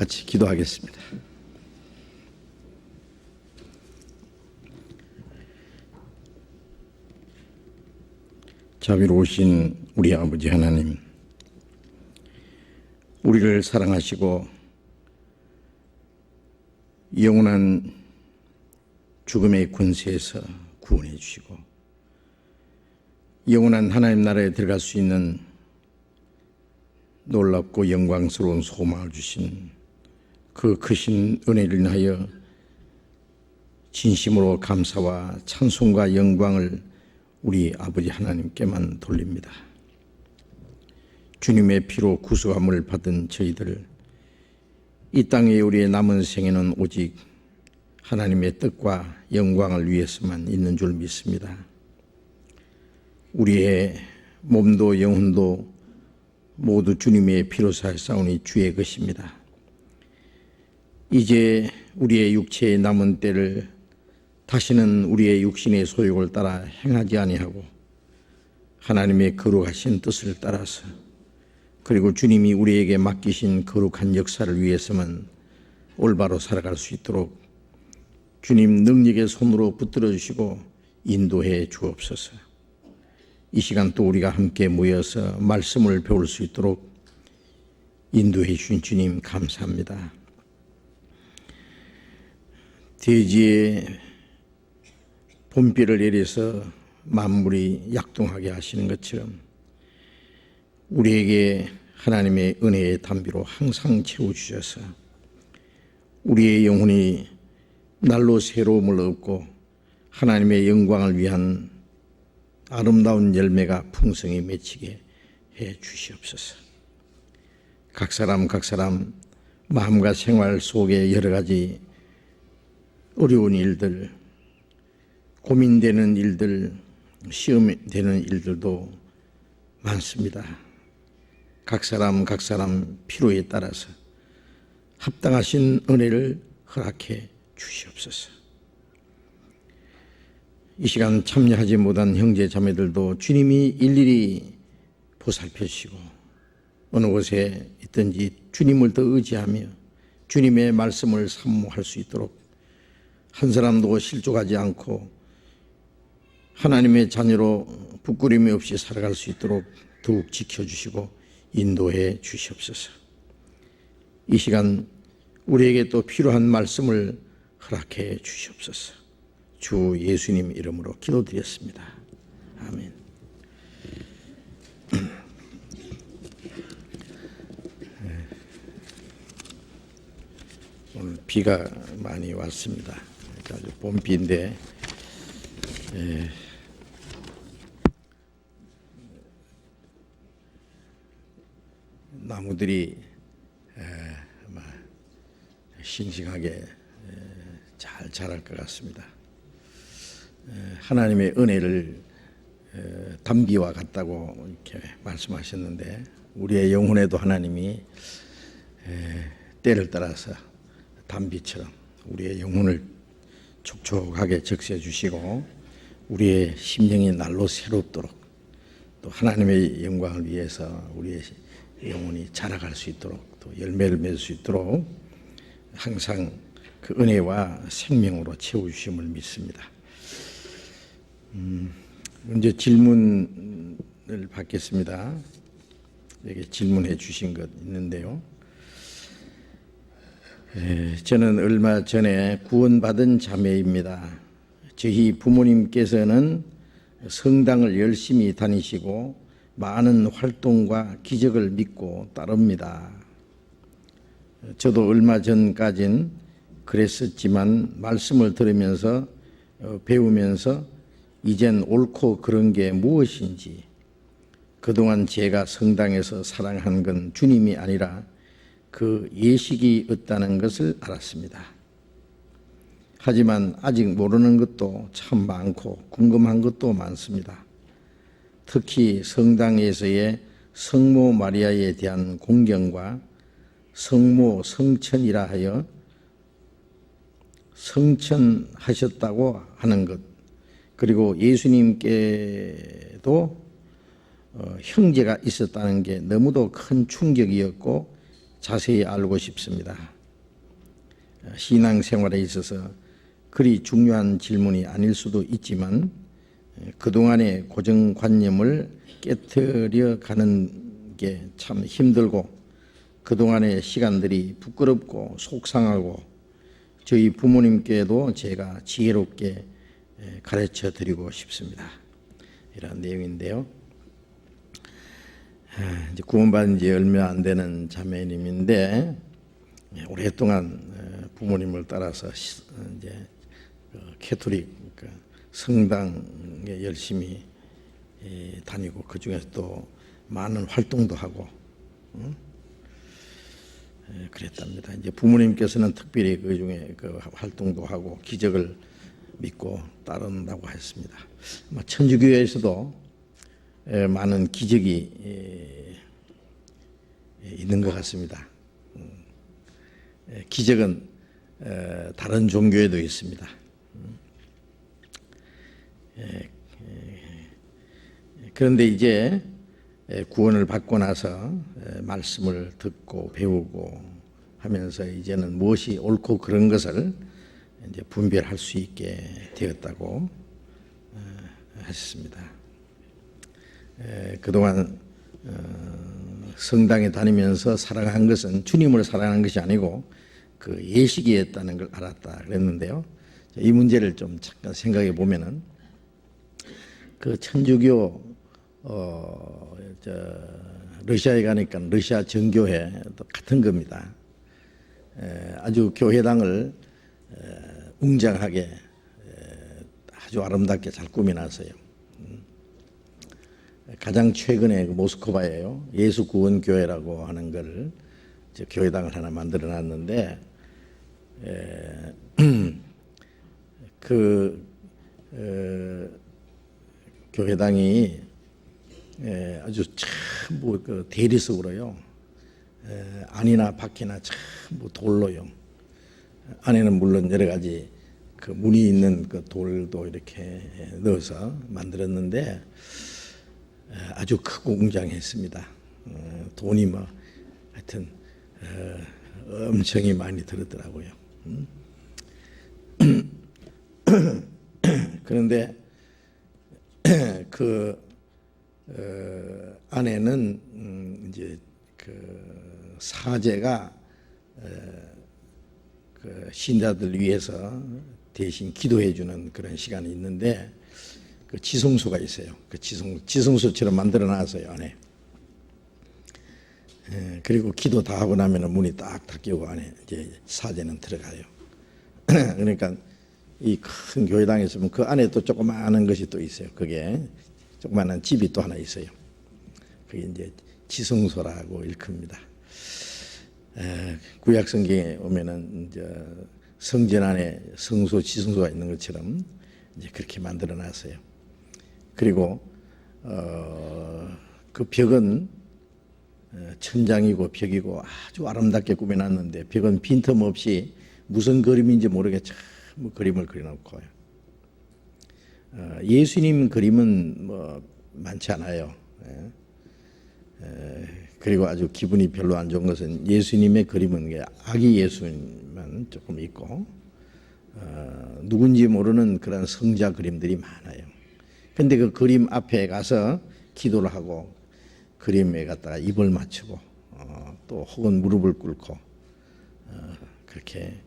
같이 기도하겠습니다. 자비로우신 우리 아버지 하나님, 우리를 사랑하시고 영원한 죽음의 권세에서 구원해 주시고 영원한 하나님 나라에 들어갈 수 있는 놀랍고 영광스러운 소망을 주신 그 크신 은혜를 인하여 진심으로 감사와 찬송과 영광을 우리 아버지 하나님께만 돌립니다. 주님의 피로 구속함을 받은 저희들, 이 땅에 우리의 남은 생에는 오직 하나님의 뜻과 영광을 위해서만 있는 줄 믿습니다. 우리의 몸도 영혼도 모두 주님의 피로 사사오니 주의 것입니다. 이제 우리의 육체의 남은 때를 다시는 우리의 육신의 소욕을 따라 행하지 아니하고 하나님의 거룩하신 뜻을 따라서, 그리고 주님이 우리에게 맡기신 거룩한 역사를 위해서만 올바로 살아갈 수 있도록 주님 능력의 손으로 붙들어 주시고 인도해 주옵소서. 이 시간 또 우리가 함께 모여서 말씀을 배울 수 있도록 인도해 주신 주님 감사합니다. 대지에 봄비를 내려서 만물이 약동하게 하시는 것처럼 우리에게 하나님의 은혜의 담비로 항상 채워주셔서 우리의 영혼이 날로 새로움을 얻고 하나님의 영광을 위한 아름다운 열매가 풍성히 맺히게 해 주시옵소서. 각 사람 마음과 생활 속에 여러 가지 어려운 일들, 고민되는 일들, 시험되는 일들도 많습니다. 각 사람 필요에 따라서 합당하신 은혜를 허락해 주시옵소서. 이 시간 참여하지 못한 형제 자매들도 주님이 일일이 보살펴 주시고 어느 곳에 있든지 주님을 더 의지하며 주님의 말씀을 사모할 수 있도록 한 사람도 실족하지 않고 하나님의 자녀로 부끄러움이 없이 살아갈 수 있도록 더욱 지켜주시고 인도해 주시옵소서. 이 시간 우리에게 또 필요한 말씀을 허락해 주시옵소서. 주 예수님 이름으로 기도드렸습니다. 아멘. 오늘 비가 많이 왔습니다. 아주 봄비인데 나무들이 아마 싱싱하게 잘 자랄 것 같습니다. 하나님의 은혜를 담비와 같다고 이렇게 말씀하셨는데 우리의 영혼에도 하나님이 때를 따라서 담비처럼 우리의 영혼을 촉촉하게 적셔 주시고 우리의 심령이 날로 새롭도록 또 하나님의 영광을 위해서 우리의 영혼이 자라갈 수 있도록 또 열매를 맺을 수 있도록 항상 그 은혜와 생명으로 채워주심을 믿습니다. 먼저 질문을 받겠습니다. 여기 질문해 주신 것 있는데요. 저는 얼마 전에 구원받은 자매입니다. 저희 부모님께서는 성당을 열심히 다니시고 많은 활동과 기적을 믿고 따릅니다. 저도 얼마 전까진 그랬었지만 말씀을 들으면서 배우면서 이젠 옳고 그른 게 무엇인지, 그동안 제가 성당에서 사랑한 건 주님이 아니라 그 예식이 없다는 것을 알았습니다. 하지만 아직 모르는 것도 참 많고 궁금한 것도 많습니다. 특히 성당에서의 성모 마리아에 대한 공경과 성모 성천이라 하여 성천하셨다고 하는 것, 그리고 예수님께도 형제가 있었다는 게 너무도 큰 충격이었고 자세히 알고 싶습니다. 신앙생활에 있어서 그리 중요한 질문이 아닐 수도 있지만 그동안의 고정관념을 깨트려 가는 게 참 힘들고 그동안의 시간들이 부끄럽고 속상하고 저희 부모님께도 제가 지혜롭게 가르쳐 드리고 싶습니다. 이런 내용인데요. 이제 구원받은 지 얼마 안 되는 자매님인데 오랫동안 부모님을 따라서 이제 캐톨릭 성당에 열심히 다니고 그 중에서 또 많은 활동도 하고 그랬답니다. 이제 부모님께서는 특별히 그 중에 그 활동도 하고 기적을 믿고 따른다고 했습니다. 천주교에서도 많은 기적이 있는 것 같습니다. 기적은 다른 종교에도 있습니다. 그런데 이제 구원을 받고 나서 말씀을 듣고 배우고 하면서 이제는 무엇이 옳고 그런 것을 이제 분별할 수 있게 되었다고 하셨습니다. 그동안 성당에 다니면서 사랑한 것은 주님을 사랑하는 것이 아니고 그 예식이었다는 걸 알았다 그랬는데요. 이 문제를 좀 잠깐 생각해 보면은 그 천주교 러시아에 가니까 러시아 정교회도 같은 겁니다. 아주 교회당을 웅장하게 아주 아름답게 잘 꾸며놨어요. 가장 최근에 그 모스크바예요. 예수 구원 교회라고 하는 걸 교회당을 하나 만들어 놨는데 교회당이 아주 전부 그 대리석으로요. 안이나 밖이나 전부 돌로요. 안에는 물론 여러 가지 그 무늬 있는 그 돌도 이렇게 넣어서 만들었는데 아주 크고 웅장했습니다. 돈이 뭐 하여튼 엄청이 많이 들었더라고요. 그런데 그 안에는 이제 그 사제가 그 신자들 위해서 대신 기도해 주는 그런 시간이 있는데 그 지성소가 있어요. 그 지성소처럼 만들어 놨어요 안에. 그리고 기도 다 하고 나면은 문이 딱 닫히고 안에 이제 사제는 들어가요. 그러니까 이 큰 교회당에 있으면 그 안에 또 조그마한 것이 또 있어요. 그게 조그마한 집이 또 하나 있어요. 그게 이제 지성소라고 일컫니다. 구약 성경에 오면은 이제 성전 안에 성소, 지성소가 있는 것처럼 이제 그렇게 만들어 놨어요. 그리고 그 벽은 천장이고 벽이고 아주 아름답게 꾸며놨는데 벽은 빈틈없이 무슨 그림인지 모르게 참 그림을 그려놓고요. 예수님 그림은 뭐 많지 않아요. 그리고 아주 기분이 별로 안 좋은 것은 예수님의 그림은 아기 예수님만 조금 있고 누군지 모르는 그런 성자 그림들이 많아요. 근데 그 그림 앞에 가서 기도를 하고 그림에 갖다가 입을 맞추고 또 혹은 무릎을 꿇고 그렇게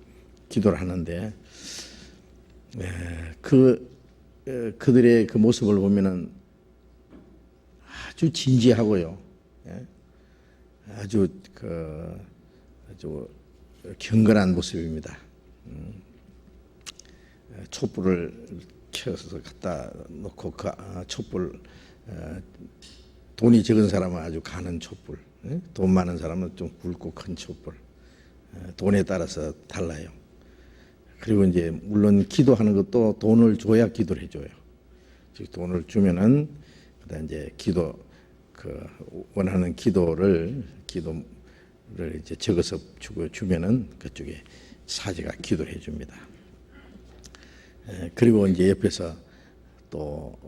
기도를 하는데 그들의 그 모습을 보면은 아주 진지하고요. 아주 경건한 모습입니다. 촛불을 켜서 갖다 놓고 그 촛불 돈이 적은 사람은 아주 가는 촛불, 돈 많은 사람은 좀 굵고 큰 촛불, 돈에 따라서 달라요. 그리고 이제 물론 기도하는 것도 돈을 줘야 기도를 해줘요. 즉 돈을 주면은 그다음 이제 원하는 기도를 이제 적어서 주면은 그쪽에 사제가 기도해 줍니다. 그리고 이제 옆에서 또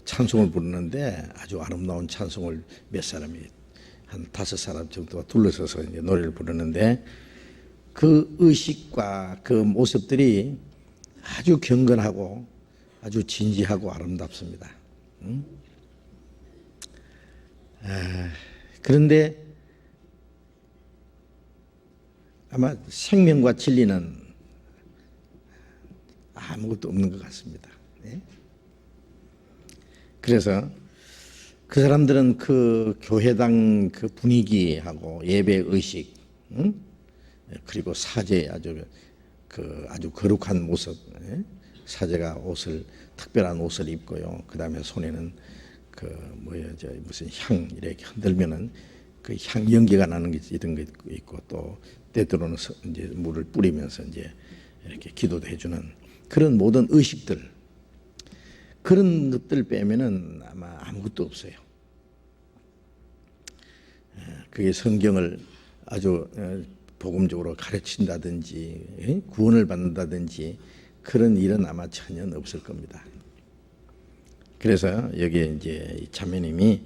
찬송을 부르는데 아주 아름다운 찬송을 몇 사람이 한 5사람 정도가 둘러서서 이제 노래를 부르는데 그 의식과 그 모습들이 아주 경건하고 아주 진지하고 아름답습니다. 그런데 아마 생명과 진리는 아무것도 없는 것 같습니다. 그래서 그 사람들은 그 교회당 그 분위기하고 예배 의식, 그리고 사제 아주 거룩한 모습, 사제가 특별한 옷을 입고요. 그 다음에 손에는 무슨 향 이렇게 흔들면은 그 향 연기가 나는 게 이런 게 있고, 또 때때로는 이제 물을 뿌리면서 이제 이렇게 기도도 해주는 그런 모든 의식들, 그런 것들 빼면은 아마 아무것도 없어요. 그게 성경을 아주 복음적으로 가르친다든지 구원을 받는다든지 그런 일은 아마 전혀 없을 겁니다. 그래서 여기에 이제 자매님이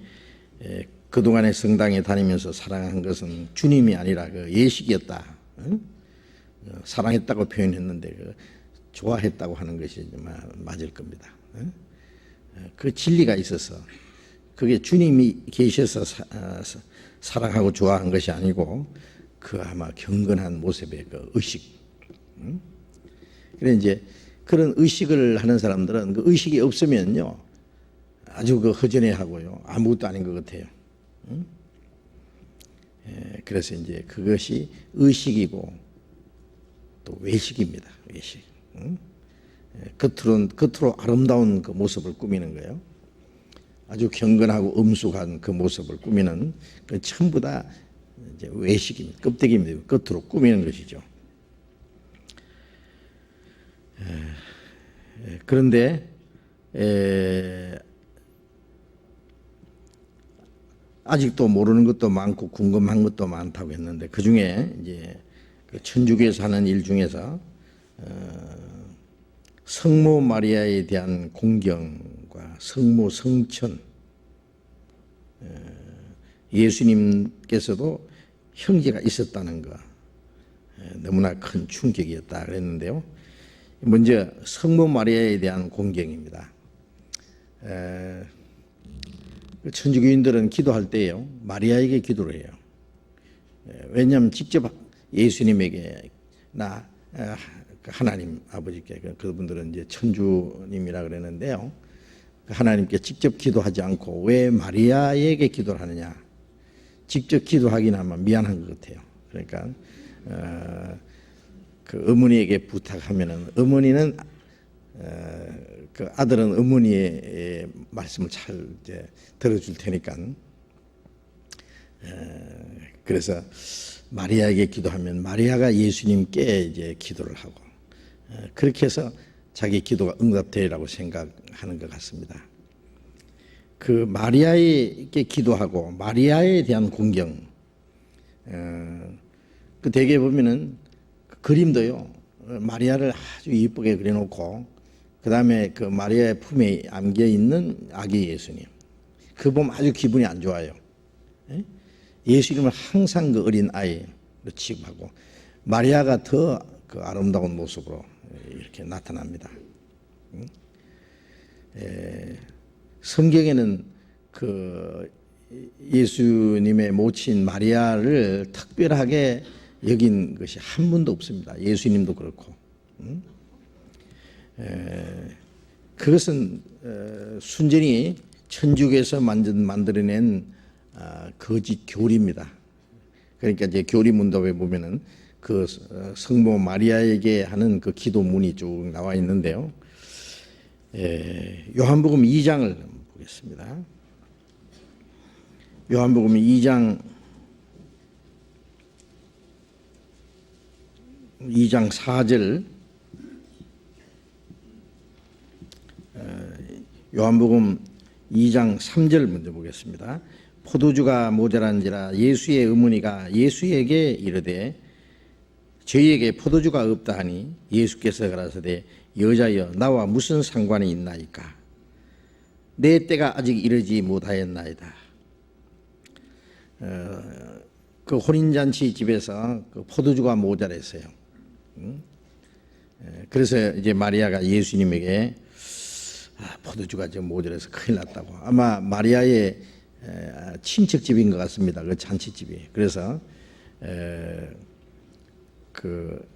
그동안에 성당에 다니면서 사랑한 것은 주님이 아니라 그 예식이었다. 사랑했다고 표현했는데 좋아했다고 하는 것이 맞을 겁니다. 그 진리가 있어서 그게 주님이 계셔서 사랑하고 좋아한 것이 아니고 그 아마 경건한 모습의 그 의식. 그래 이제 그런 의식을 하는 사람들은 그 의식이 없으면요 아주 그 허전해하고요 아무것도 아닌 것 같아요. 그래서 이제 그것이 의식이고 또 외식입니다. 외식. 겉으로 아름다운 그 모습을 꾸미는 거예요. 아주 경건하고 엄숙한 그 모습을 꾸미는 그 전부 다 이제 외식입니다. 껍데기입니다. 겉으로 꾸미는 것이죠. 그런데 아직도 모르는 것도 많고 궁금한 것도 많다고 했는데 그 중에 이제 그 천주교에서 하는 일 중에서 성모 마리아에 대한 공경과 성모 성천, 예수님께서도 형제가 있었다는 거 너무나 큰 충격이었다 그랬는데요. 먼저 성모 마리아에 대한 공경입니다. 천주교인들은 기도할 때요 마리아에게 기도를 해요. 왜냐하면 직접 예수님에게 하나님 아버지께 그분들은 이제 천주님이라 그러는데요. 하나님께 직접 기도하지 않고 왜 마리아에게 기도를 하느냐? 직접 기도하기는 아마 미안한 것 같아요. 그러니까 그 어머니에게 부탁하면은 어머니는 그 아들은 어머니의 말씀을 잘 이제 들어줄 테니까 그래서 마리아에게 기도하면 마리아가 예수님께 이제 기도를 하고 그렇게 해서 자기 기도가 응답되리라고 생각하는 것 같습니다. 그 마리아에게 기도하고 마리아에 대한 공경, 그 대개 보면은 그 그림도요 마리아를 아주 이쁘게 그려놓고 그 다음에 그 마리아의 품에 안겨 있는 아기 예수님, 그 보면 아주 기분이 안 좋아요. 예수님을 항상 그 어린 아이로 취급하고 마리아가 더 그 아름다운 모습으로 이렇게 나타납니다. 성경에는 그 예수님의 모친 마리아를 특별하게 여긴 것이 한 번도 없습니다. 예수님도 그렇고. 그것은 순전히 천주교에서 만들어낸 거짓 교리입니다. 그러니까 이제 교리 문답에 보면은 그 성모 마리아에게 하는 그 기도문이 쭉 나와 있는데요. 요한복음 2장을 보겠습니다. 요한복음 2장 4절, 요한복음 2장 3절 먼저 보겠습니다. 포도주가 모자란지라 예수의 어머니가 예수에게 이르되 저희에게 포도주가 없다 하니 예수께서 가라사대 여자여 나와 무슨 상관이 있나이까 내 때가 아직 이르지 못하였나이다. 그 혼인잔치 집에서 그 포도주가 모자랐어요. 그래서 이제 마리아가 예수님에게 포도주가 지금 모자라서 큰일 났다고. 아마 마리아의 친척집인 것 같습니다. 그 잔치집이. 그래서 그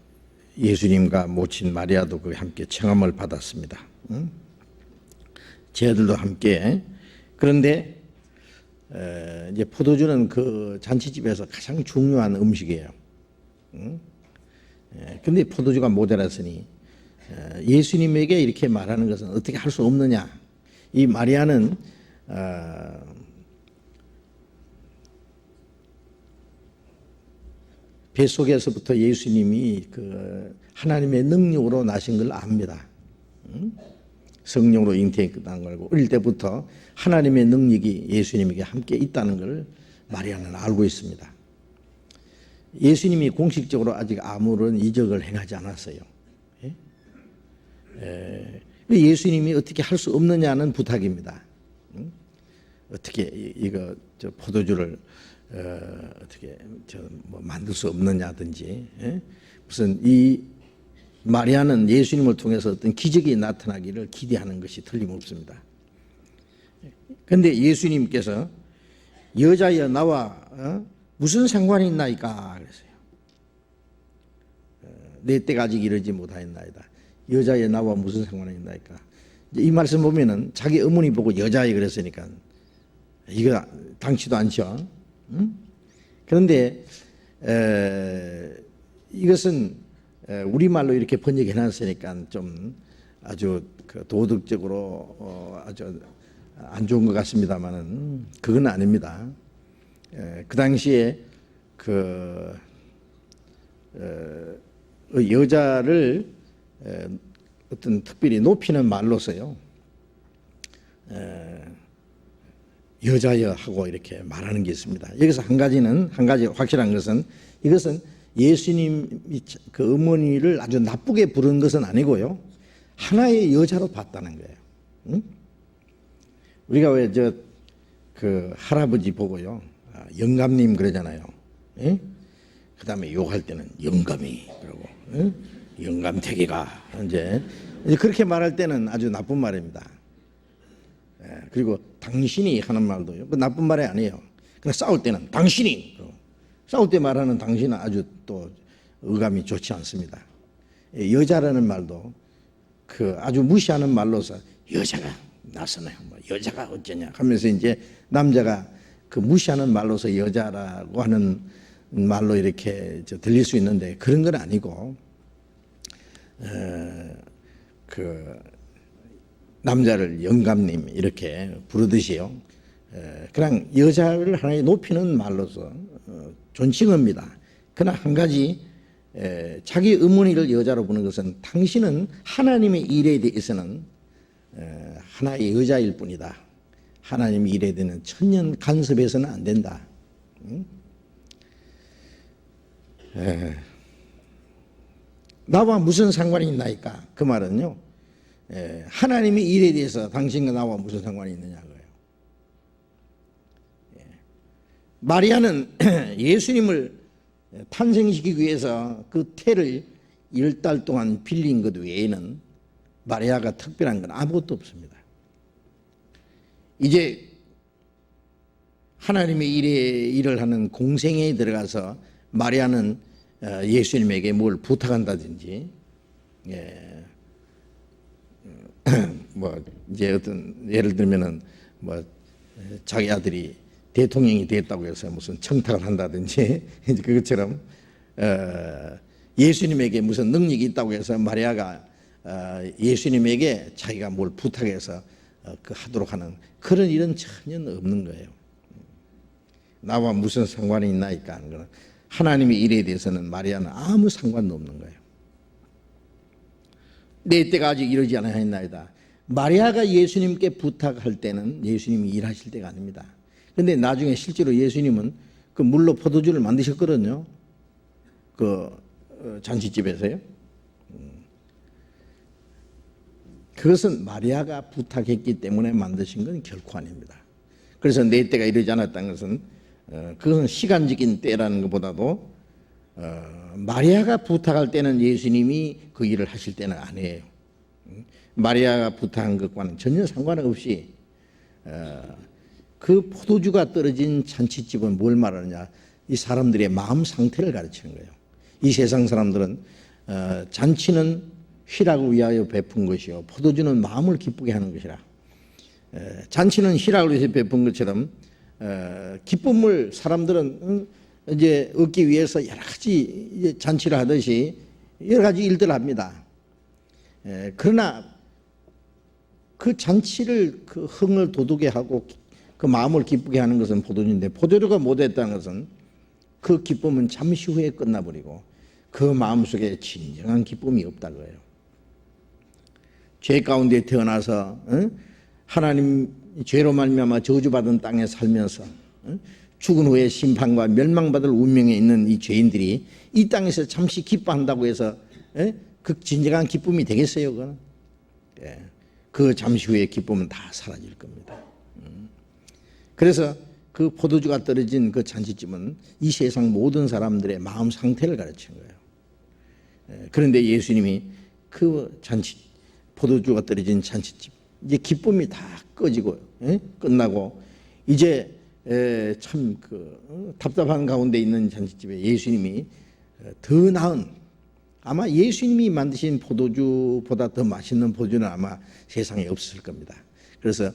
예수님과 모친 마리아도 그 함께 청함을 받았습니다. 제 아들도 함께. 그런데 이제 포도주는 그 잔치집에서 가장 중요한 음식이에요. 근데 포도주가 모자랐으니 예수님에게 이렇게 말하는 것은 어떻게 할 수 없느냐. 이 마리아는 뱃속에서부터 예수님이 그 하나님의 능력으로 나신 걸 압니다. 성령으로 잉태했다는 걸 알고 어릴 때부터 하나님의 능력이 예수님에게 함께 있다는 걸 마리아는 알고 있습니다. 예수님이 공식적으로 아직 아무런 이적을 행하지 않았어요. 예수님이 어떻게 할 수 없느냐는 부탁입니다. 어떻게 이거 저 포도주를 어떻게 뭐 만들 수 없느냐든지 무슨 이 마리아는 예수님을 통해서 어떤 기적이 나타나기를 기대하는 것이 틀림없습니다. 그런데 예수님께서 여자여 나와 무슨 상관이 있나이까 그랬어요. 내 때가 아직 이르지 못하였나이다. 여자여 나와 무슨 상관이 있나이까. 이 말씀 보면은 자기 어머니 보고 여자애 그랬으니까 이거 당치도 않죠. 그런데 이것은 우리말로 이렇게 번역해 놨으니까 좀 아주 그 도덕적으로 아주 안 좋은 것 같습니다만은 그건 아닙니다. 그 당시에 그 여자를 어떤 특별히 높이는 말로서요. 여자여 하고 이렇게 말하는 게 있습니다. 여기서 한 가지 확실한 것은 이것은 예수님이 그 어머니를 아주 나쁘게 부른 것은 아니고요. 하나의 여자로 봤다는 거예요. 응? 우리가 왜 그 할아버지 보고요. 영감님 그러잖아요. 예? 그 다음에 욕할 때는 영감이 그러고 영감태기가 이제 그렇게 말할 때는 아주 나쁜 말입니다. 그리고 당신이 하는 말도요. 그 나쁜 말이 아니에요. 그냥 싸울 때는 당신이 싸울 때 말하는 당신은 아주 또 어감이 좋지 않습니다. 여자라는 말도 그 아주 무시하는 말로서 여자가 나서나요? 뭐 여자가 어쩌냐 하면서 이제 남자가 그 무시하는 말로서 여자라고 하는 말로 이렇게 들릴 수 있는데 그런 건 아니고 그 남자를 영감님 이렇게 부르듯이요. 그냥 여자를 하나의 높이는 말로서 존칭합니다. 그러나 한 가지 자기 어머니를 여자로 보는 것은 당신은 하나님의 일에 대해서는 하나의 여자일 뿐이다. 하나님의 일에 대한 천년 간섭해서는 안 된다. 나와 무슨 상관이 있나이까? 그 말은요. 하나님의 일에 대해서 당신과 나와 무슨 상관이 있느냐고요. 마리아는 예수님을 탄생시키기 위해서 그 태를 10달 동안 빌린 것 외에는 마리아가 특별한 건 아무것도 없습니다. 이제 하나님의 일을 하는 공생애에 들어가서 마리아는 예수님에게 뭘 부탁한다든지 뭐 이제 어떤 예를 들면은 뭐 자기 아들이 대통령이 됐다고 해서 무슨 청탁을 한다든지 이제 그것처럼 예수님에게 무슨 능력이 있다고 해서 마리아가 예수님에게 자기가 뭘 부탁해서 그 하도록 하는 그런 일은 전혀 없는 거예요. 나와 무슨 상관이 있나이까 하는 거는 하나님의 일에 대해서는 마리아는 아무 상관도 없는 거예요. 내 때가 아직 이르지 않았나이다. 마리아가 예수님께 부탁할 때는 예수님이 일하실 때가 아닙니다. 그런데 나중에 실제로 예수님은 그 물로 포도주를 만드셨거든요. 그 잔치집에서요. 그것은 마리아가 부탁했기 때문에 만드신 건 결코 아닙니다. 그래서 내 때가 이르지 않았다는 것은 그것은 시간적인 때라는 것보다도 마리아가 부탁할 때는 예수님이 그 일을 하실 때는 아니에요. 마리아가 부탁한 것과는 전혀 상관없이 그 포도주가 떨어진 잔치집은 뭘 말하느냐, 이 사람들의 마음 상태를 가르치는 거예요. 이 세상 사람들은 잔치는 희락을 위하여 베푼 것이요 포도주는 마음을 기쁘게 하는 것이라. 잔치는 희락을 위해서 베푼 것처럼 기쁨을 사람들은 이제 얻기 위해서 여러 가지 이제 잔치를 하듯이 여러 가지 일들을 합니다. 그러나 그 잔치를 그 흥을 돋우게 하고 그 마음을 기쁘게 하는 것은 포도주인데, 포도주가 못했다는 것은 그 기쁨은 잠시 후에 끝나버리고 그 마음속에 진정한 기쁨이 없다는 거예요. 죄 가운데 태어나서 하나님 죄로 말미암아 저주받은 땅에 살면서 죽은 후에 심판과 멸망받을 운명에 있는 이 죄인들이 이 땅에서 잠시 기뻐한다고 해서 그 진정한 기쁨이 되겠어요? 그건? 그 잠시 후에 기쁨은 다 사라질 겁니다. 그래서 그 포도주가 떨어진 그 잔치집은 이 세상 모든 사람들의 마음 상태를 가르치는 거예요. 그런데 예수님이 그 잔치, 포도주가 떨어진 잔치집, 이제 기쁨이 다 꺼지고 끝나고 이제 참 그 답답한 가운데 있는 잔치집에 예수님이 더 나은, 아마 예수님이 만드신 포도주보다 더 맛있는 포도주는 아마 세상에 없을 겁니다. 그래서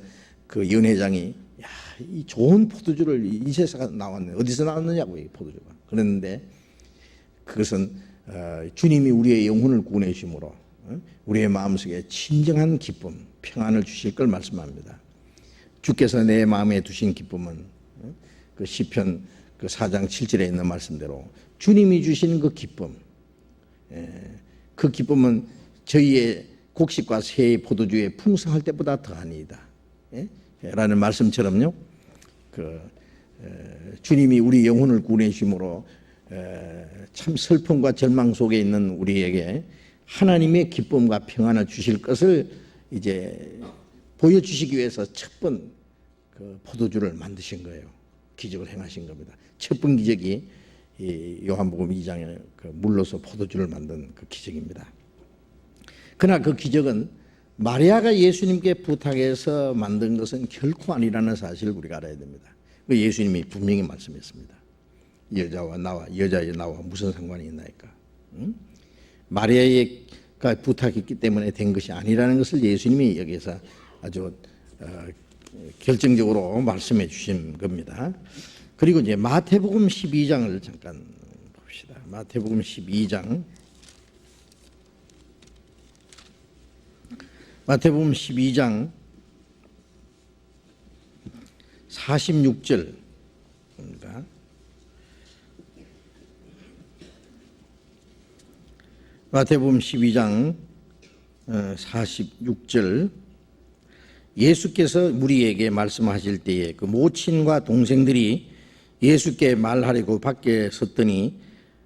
그 연회장이 야, 이 좋은 포도주를 이 세상에 나왔네, 어디서 나왔느냐고 이 포도주가. 그랬는데 그것은 주님이 우리의 영혼을 구원해 주심으로 우리의 마음속에 진정한 기쁨, 평안을 주실 걸 말씀합니다. 주께서 내 마음에 두신 기쁨은 그 시편 그 4장 7절에 있는 말씀대로 주님이 주신 그 기쁨, 그 기쁨은 저희의 곡식과 새의 포도주에 풍성할 때보다 더하니이다 라는 말씀처럼요, 주님이 우리 영혼을 구원해 주심으로 참 슬픔과 절망 속에 있는 우리에게 하나님의 기쁨과 평안을 주실 것을 이제 보여주시기 위해서 첫 번 그 포도주를 만드신 거예요. 기적을 행하신 겁니다. 첫 번 기적이 이 요한복음 2장에 그 물로서 포도주를 만든 그 기적입니다. 그러나 그 기적은 마리아가 예수님께 부탁해서 만든 것은 결코 아니라는 사실을 우리가 알아야 됩니다. 그 예수님이 분명히 말씀했습니다. 여자와 나와 무슨 상관이 있나이까? 마리아가 부탁했기 때문에 된 것이 아니라는 것을 예수님이 여기서 아주 결정적으로 말씀해 주신 겁니다. 그리고 이제 마태복음 12장을 잠깐 봅시다. 마태복음 12장. 마태복음 12장 46절입니다. 마태복음 12장 46절. 예수께서 우리에게 말씀하실 때에 그 모친과 동생들이 예수께 말하려고 밖에 섰더니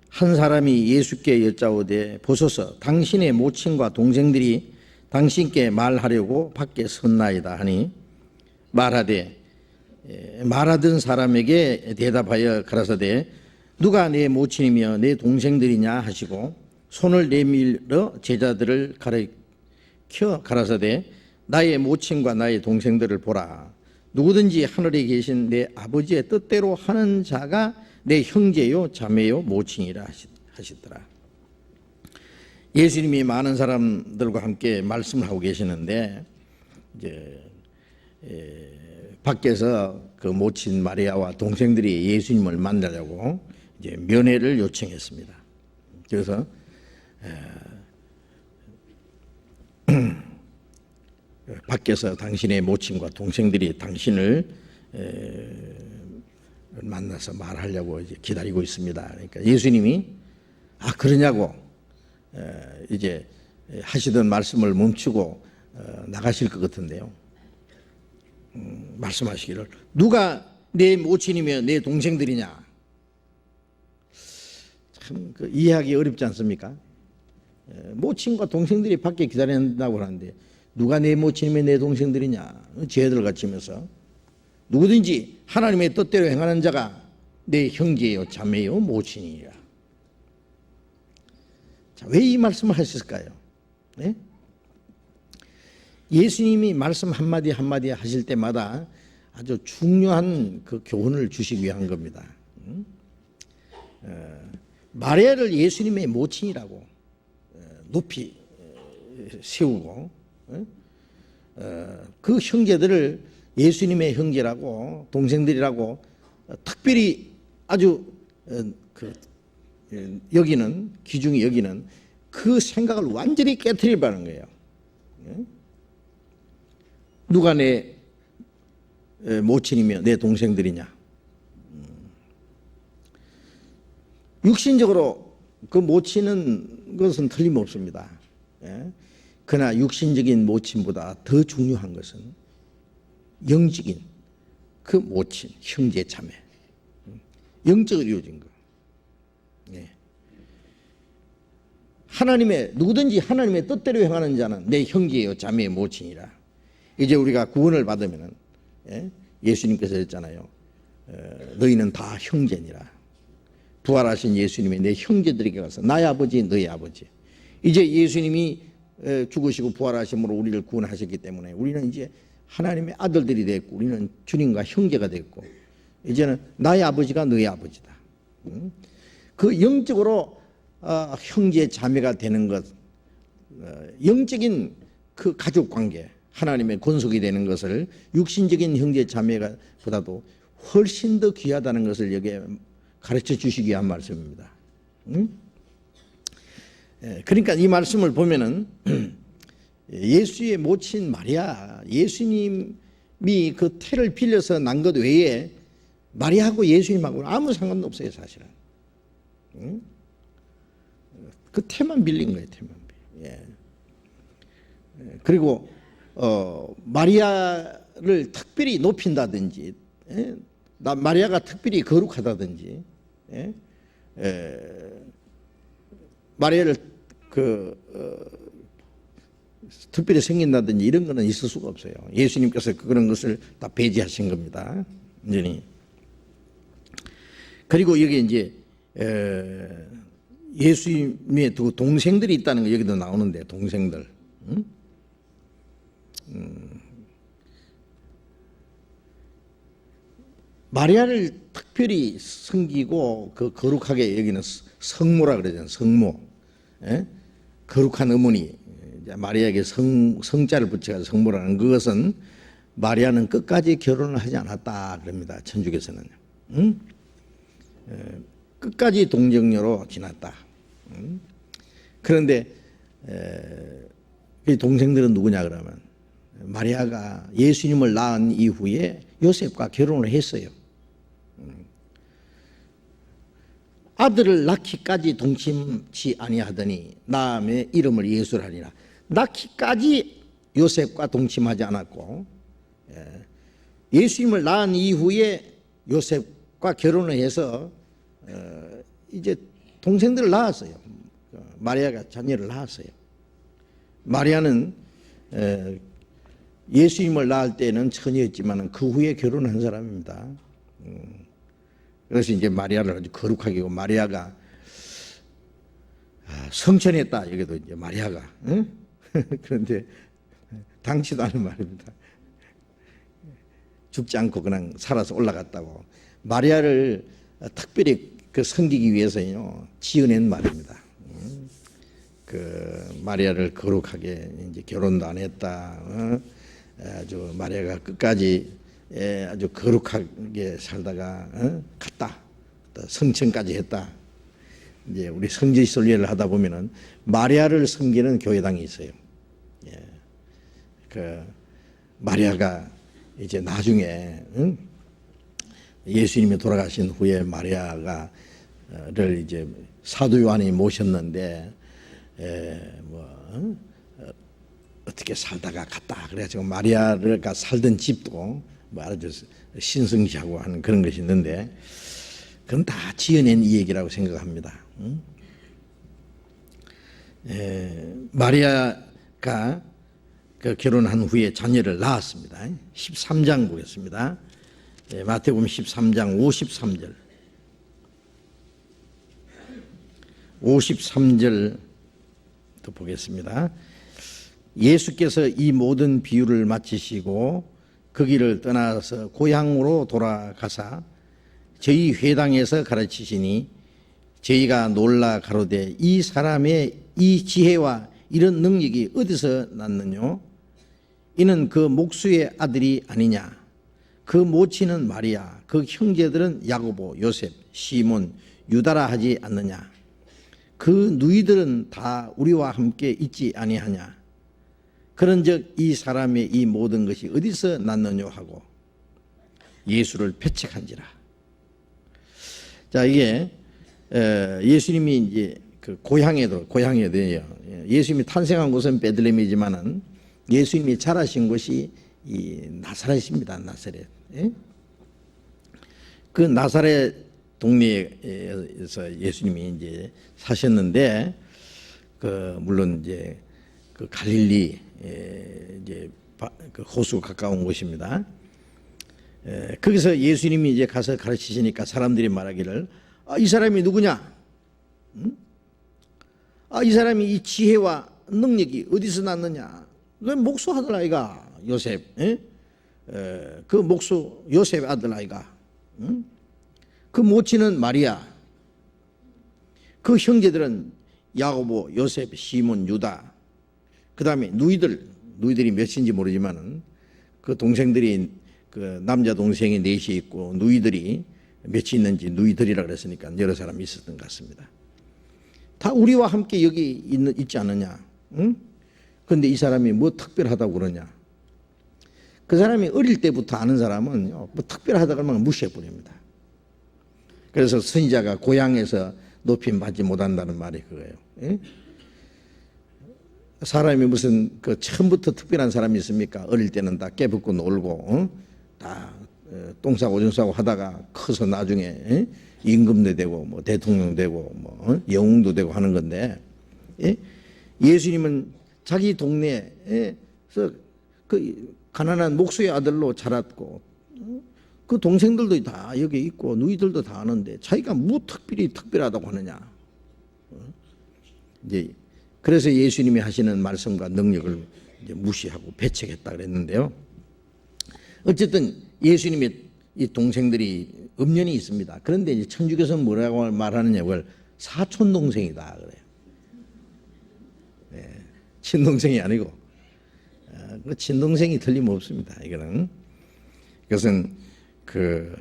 한 사람이 예수께 여짜오되 보소서 당신의 모친과 동생들이 당신께 말하려고 밖에 섰나이다 하니 말하던 사람에게 대답하여 가라사대 누가 내 모친이며 내 동생들이냐 하시고 손을 내밀어 제자들을 가르쳐 가라사대 나의 모친과 나의 동생들을 보라. 누구든지 하늘에 계신 내 아버지의 뜻대로 하는 자가 내 형제요 자매요 모친이라 하시더라. 예수님이 많은 사람들과 함께 말씀을 하고 계시는데 이제 밖에서 그 모친 마리아와 동생들이 예수님을 만나려고 이제 면회를 요청했습니다. 그래서 밖에서 당신의 모친과 동생들이 당신을 만나서 말하려고 이제 기다리고 있습니다. 그러니까 예수님이 그러냐고 이제 하시던 말씀을 멈추고 나가실 것 같은데요. 말씀하시기를 누가 내 모친이며 내 동생들이냐. 참 이해하기 어렵지 않습니까? 모친과 동생들이 밖에 기다린다고 하는데 누가 내 모친이며 내 동생들이냐. 죄들 갖추면서 누구든지 하나님의 뜻대로 행하는 자가 내 형제요 자매요 모친이라. 자, 왜 이 말씀을 하셨을까요? 네? 예수님이 말씀 한마디 한마디 하실 때마다 아주 중요한 그 교훈을 주시기 위한 겁니다. 마리아를 예수님의 모친이라고 높이 세우고 그 형제들을 예수님의 형제라고 동생들이라고 특별히 아주 여기는 귀중히 여기는 그 생각을 완전히 깨트리려는 거예요. 누가 내 모친이며 내 동생들이냐? 육신적으로 그 모친은 것은 틀림없습니다. 그러나 육신적인 모친보다 더 중요한 것은 영적인 그 모친, 형제, 자매, 영적으로 이루어진 것. 하나님의 누구든지 하나님의 뜻대로 행하는 자는 내 형제요 자매의 모친이라. 이제 우리가 구원을 받으면은 예수님께서 했잖아요. 너희는 다 형제니라. 부활하신 예수님이 내 형제들에게 가서 나의 아버지 너희 아버지. 이제 예수님이 죽으시고 부활하심으로 우리를 구원하셨기 때문에 우리는 이제 하나님의 아들들이 됐고 우리는 주님과 형제가 됐고 이제는 나의 아버지가 너희 아버지다. 그 영적으로 형제 자매가 되는 것, 영적인 그 가족관계, 하나님의 권속이 되는 것을 육신적인 형제 자매가 보다도 훨씬 더 귀하다는 것을 여기에 가르쳐 주시기 위한 말씀입니다. 그러니까 이 말씀을 보면은 예수의 모친 마리아, 예수님이 그 태를 빌려서 난 것 외에 마리아하고 예수님하고는 아무 상관도 없어요, 사실은. 그 태만 빌린 거예요, 태만 빌린. 그리고 마리아를 특별히 높인다든지, 마리아가 특별히 거룩하다든지, 마리아를 특별히 생긴다든지 이런 거는 있을 수가 없어요. 예수님께서 그런 것을 다 배제하신 겁니다. 완전히. 그리고 여기 이제 예수님의 두 동생들이 있다는 거 여기도 나오는데 동생들. 마리아를 특별히 섬기고 그 거룩하게 여기는 성모라 그러잖아요. 성모. 거룩한 어머니. 마리아에게 성자를 붙여서 성모라는 그것은 마리아는 끝까지 결혼을 하지 않았다 그럽니다. 천주교에서는. 끝까지 동정녀로 지났다. 그런데 그 동생들은 누구냐 그러면 마리아가 예수님을 낳은 이후에 요셉과 결혼을 했어요. 아들을 낳기까지 동침치 아니하더니 남의 이름을 예수라니라. 낳기까지 요셉과 동침하지 않았고 예수님을 낳은 이후에 요셉과 결혼을 해서 이제 동생들을 낳았어요. 마리아가 자녀를 낳았어요. 마리아는 예수님을 낳을 때는 처녀였지만 그 후에 결혼한 사람입니다. 그래서 이제 마리아를 아주 거룩하게 하고 마리아가 성천했다. 여기도 이제 마리아가. 그런데 당치도 않은 말입니다. 죽지 않고 그냥 살아서 올라갔다고. 마리아를 특별히 그 섬기기 위해서요 지어낸 말입니다. 그 마리아를 거룩하게 이제 결혼도 안 했다. 아주 마리아가 끝까지 아주 거룩하게 살다가 갔다. 성천까지 했다. 이제 우리 성지순례를 하다 보면은 마리아를 섬기는 교회당이 있어요. 그 마리아가 이제 나중에 예수님이 돌아가신 후에 마리아가를 이제 사도 요한이 모셨는데 어떻게 살다가 갔다. 그래가지고 마리아가 살던 집도 뭐 아주 신성시하고 하는 그런 것이 있는데 그건 다 지어낸 이 얘기라고 생각합니다. 마리아가 그 결혼한 후에 자녀를 낳았습니다. 13장 보겠습니다. 마태복음 13장 53절. 53절 또 보겠습니다. 예수께서 이 모든 비유를 마치시고 그 길을 떠나서 고향으로 돌아가사 저희 회당에서 가르치시니 저희가 놀라 가로되 이 사람의 이 지혜와 이런 능력이 어디서 났느뇨? 이는 그 목수의 아들이 아니냐? 그 모친은 마리아, 그 형제들은 야고보, 요셉, 시몬, 유다라 하지 않느냐? 그 누이들은 다 우리와 함께 있지 아니하냐? 그런즉 이 사람의 이 모든 것이 어디서 났느뇨 하고 예수를 배척한지라. 자, 이게 예수님이 이제 그 고향에도 예수님이 탄생한 곳은 베들레헴이지만은 예수님이 자라신 곳이 이 나사렛입니다. 나사렛. 예? 그 나사렛 동네에서 예수님이 이제 사셨는데 그 물론 이제 그 갈릴리 이제 그 호수 가까운 곳입니다. 거기서 예수님이 이제 가서 가르치시니까 사람들이 말하기를 이 사람이 누구냐? 이 사람이 이 지혜와 능력이 어디서 났느냐? 그 목수 아들 아이가 요셉, 그 목수 요셉 아들 아이가, 그 모친은 마리아, 그 형제들은 야고보, 요셉, 시몬, 유다. 그 다음에 누이들이 몇인지 모르지만은 그 동생들이 그 남자 동생이 넷이 있고 누이들이 몇이 있는지 누이들이라 그랬으니까 여러 사람이 있었던 것 같습니다. 다 우리와 함께 여기 있지 않느냐? 응? 그런데 이 사람이 뭐 특별하다고 그러냐? 그 사람이 어릴 때부터 아는 사람은 뭐 특별하다고 하면 무시해버립니다. 그래서 선지자가 고향에서 높임 받지 못한다는 말이 그거예요. 예? 사람이 무슨 그 처음부터 특별한 사람이 있습니까? 어릴 때는 다 깨벗고 놀고 다 똥싸고 오줌싸고 하다가 커서 나중에 임금도 되고 뭐 대통령 되고 뭐 영웅도 되고 하는 건데 예수님은 자기 동네에서 그 가난한 목수의 아들로 자랐고 그 동생들도 다 여기 있고 누이들도 다 아는데 자기가 뭐 특별하다고 하느냐? 이제 그래서 예수님이 하시는 말씀과 능력을 이제 무시하고 배척했다 그랬는데요. 어쨌든 예수님의 이 동생들이 음연이 있습니다. 그런데 이제 천주교에서는 뭐라고 말하느냐고 사촌 동생이다 그래요. 네, 친동생이 아니고 친동생이 틀림없습니다. 이거는 그것은 그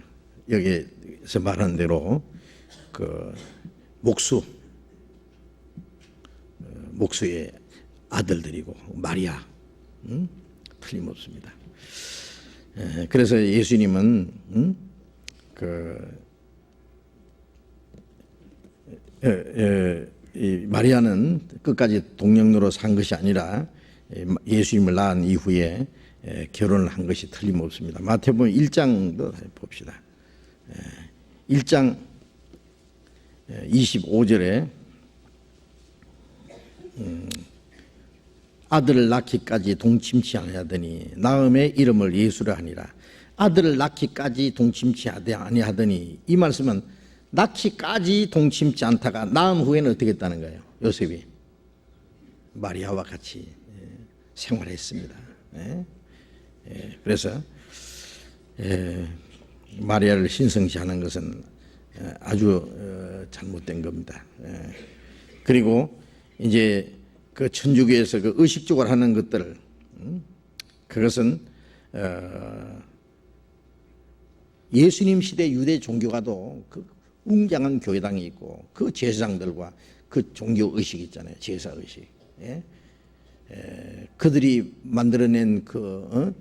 여기서 말하는 대로 그 목수의 아들들이고 마리아 틀림없습니다. 그래서 예수님은 이 마리아는 끝까지 동령노로 산 것이 아니라 예수님을 낳은 이후에 결혼을 한 것이 틀림없습니다. 마태복음 1장도 봅시다. 1장 25절에 아들을 낳기까지 동침치 아니하더니 나음의 이름을 예수라 하니라. 아들을 낳기까지 동침치 아니하더니 이 말씀은 낳기까지 동침치 않다가 낳은 후에는 어떻게 했다는 거예요? 요셉이 마리아와 같이 생활했습니다. 그래서 마리아를 신성시하는 것은 아주 잘못된 겁니다. 그리고 이제 그 천주교에서 그 의식적으로 하는 것들, 그것은 예수님 시대 유대 종교가도 그 웅장한 교회당이 있고 그 제사장들과 그 종교 의식 있잖아요. 제사 의식. 그들이 만들어낸 그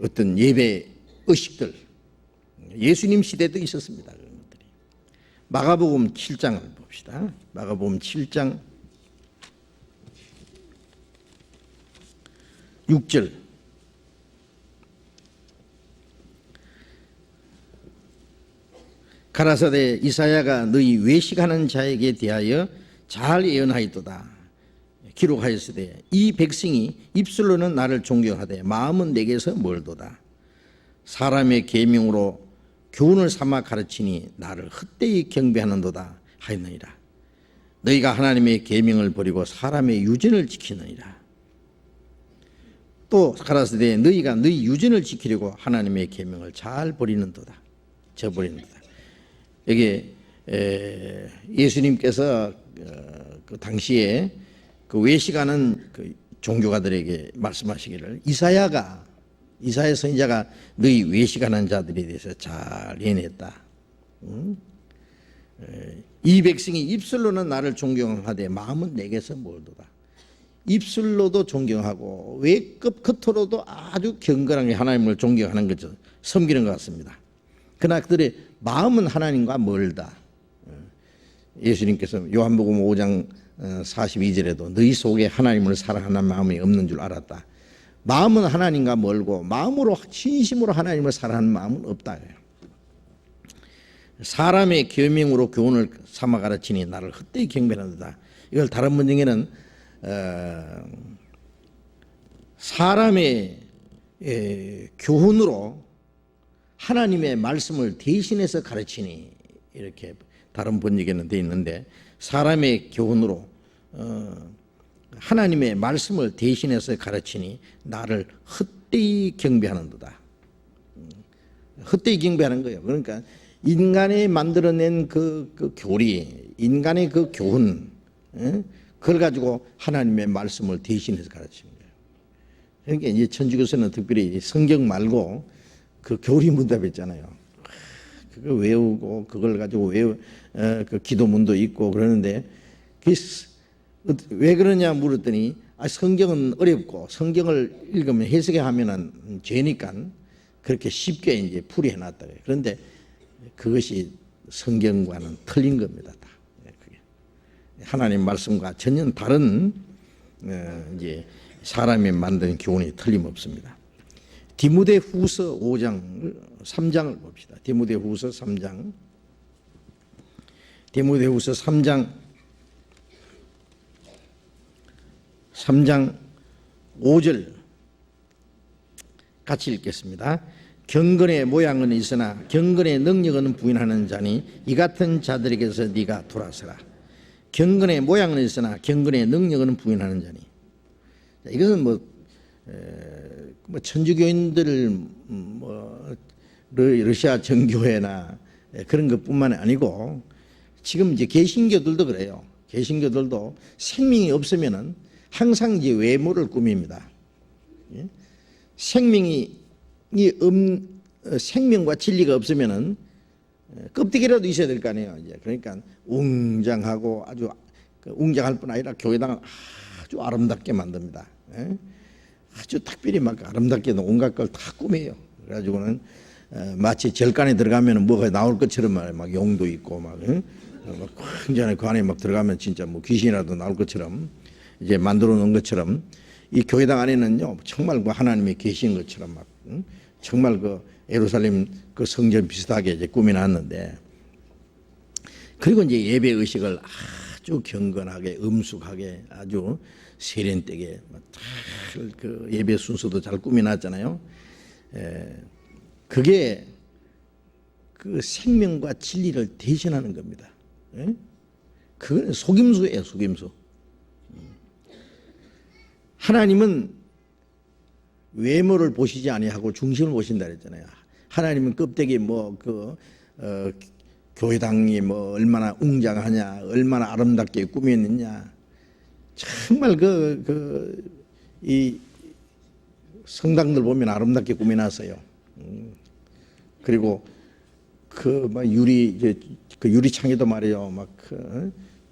어떤 예배 의식들, 예수님 시대도 있었습니다. 그런 것들이. 마가복음 7장을 봅시다. 마가복음 7장 6절. 가라사대 이사야가 너희 외식하는 자에게 대하여 잘 예언하였도다. 기록하였으되 이 백성이 입술로는 나를 존경하되 마음은 내게서 멀도다. 사람의 계명으로 교훈을 삼아 가르치니 나를 헛되이 경배하는도다. 하였느니라. 너희가 하나님의 계명을 버리고 사람의 유전을 지키느니라. 또 가라사대 너희가 너희 유전을 지키려고 하나님의 계명을 잘 버리는도다. 저버리는도다. 여기 예수님께서 그 당시에 그 외식하는 그 종교가들에게 말씀하시기를 이사야 선지자가 너희 외식하는 자들에 대해서 잘 예언했다. 이 백성이 입술로는 나를 존경하되 마음은 내게서 멀도다. 입술로도 존경하고 외급 겉으로도 아주 경건하게 하나님을 존경하는 거죠. 섬기는 것 같습니다. 그러나 그들의 마음은 하나님과 멀다. 예수님께서 요한복음 5장 42절에도 너희 속에 하나님을 사랑하는 마음이 없는 줄 알았다. 마음은 하나님과 멀고 마음으로 진심으로 하나님을 사랑하는 마음은 없다. 사람의 계명으로 교훈을 삼아 가르치니 나를 헛되이 경배한다. 이걸 다른 번역에는 사람의 교훈으로 하나님의 말씀을 대신해서 가르치니 이렇게 다른 번역에는 되어 있는데 사람의 교훈으로 하나님의 말씀을 대신해서 가르치니 나를 헛되이 경배하는도다. 헛되이 경배하는 거예요. 그러니까 인간이 만들어낸 그 교리, 인간의 그 교훈, 그걸 가지고 하나님의 말씀을 대신해서 가르치는 거예요. 그러니까 이제 천주교에서는 특별히 성경 말고 그 교리 문답 있잖아요. 그걸 외우고 그걸 가지고 그 기도문도 있고 그러는데 왜 그러냐 물었더니 성경은 어렵고 성경을 읽으면 해석해 하면은 죄니까 그렇게 쉽게 이제 풀이해 놨다. 그런데 그것이 성경과는 틀린 겁니다. 다. 그게 하나님 말씀과 전혀 다른 이제 사람이 만든 교훈이 틀림없습니다. 디모데후서 3장을 봅시다. 디모데후서 3장. 디모데후서 3장 5절 같이 읽겠습니다. 경건의 모양은 있으나 경건의 능력은 부인하는 자니 이 같은 자들에게서 네가 돌아서라. 경건의 모양은 있으나 경건의 능력은 부인하는 자니. 이것은 뭐 천주교인들 러시아 정교회나 그런 것뿐만 아니고 지금 이제 개신교들도 그래요. 개신교들도 생명이 없으면은 항상 이제 외모를 꾸밉니다. 생명과 진리가 없으면은 껍데기라도 있어야 될 거 아니에요. 이제 그러니까 웅장하고 아주 웅장할 뿐 아니라 교회당을 아주 아름답게 만듭니다. 아주 특별히 막 아름답게 온갖 걸 다 꾸며요. 그래가지고는 마치 절간에 들어가면 뭐가 나올 것처럼 막 용도 있고 막 굉장히 그 안에 막 들어가면 진짜 뭐 귀신이라도 나올 것처럼 이제 만들어 놓은 것처럼 이 교회당 안에는요 정말 그 하나님이 계신 것처럼 막 정말 그 예루살렘 그 성전 비슷하게 이제 꾸며놨는데 그리고 이제 예배 의식을 아주 경건하게 엄숙하게 아주 세련되게 그 예배 순서도 잘 꾸며놨잖아요. 그게 그 생명과 진리를 대신하는 겁니다. 그건 속임수예요, 속임수. 하나님은 외모를 보시지 아니하고 중심을 보신다 그랬잖아요. 하나님은 껍데기 교회당이 얼마나 웅장하냐, 얼마나 아름답게 꾸몄느냐. 정말 이 성당들 보면 아름답게 꾸며놨어요. 그리고 그 유리창에도 말이에요.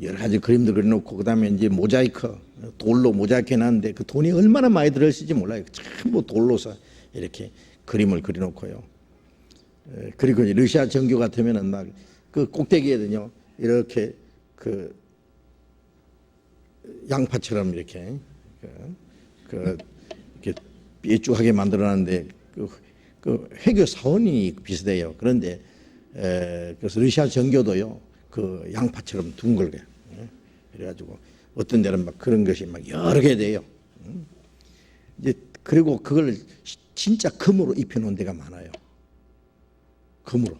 여러 가지 그림들 그려놓고 그다음에 이제 모자이크 돌로 모자이크 해놨는데 그 돈이 얼마나 많이 들었을지 몰라요. 전부 돌로서 이렇게 그림을 그려놓고요. 그리고 러시아 정교 같으면은 막 그 꼭대기에는요 이렇게 그 양파처럼 이렇게 이렇게 삐쭉하게 만들어놨는데 그 회교 사원이 비슷해요. 그런데 그래서 러시아 정교도요 그 양파처럼 둥글게 그래가지고 어떤 데는 막 그런 것이 막 여러 개 돼요. 이제 그리고 그걸 진짜 금으로 입혀놓은 데가 많아요. 금으로.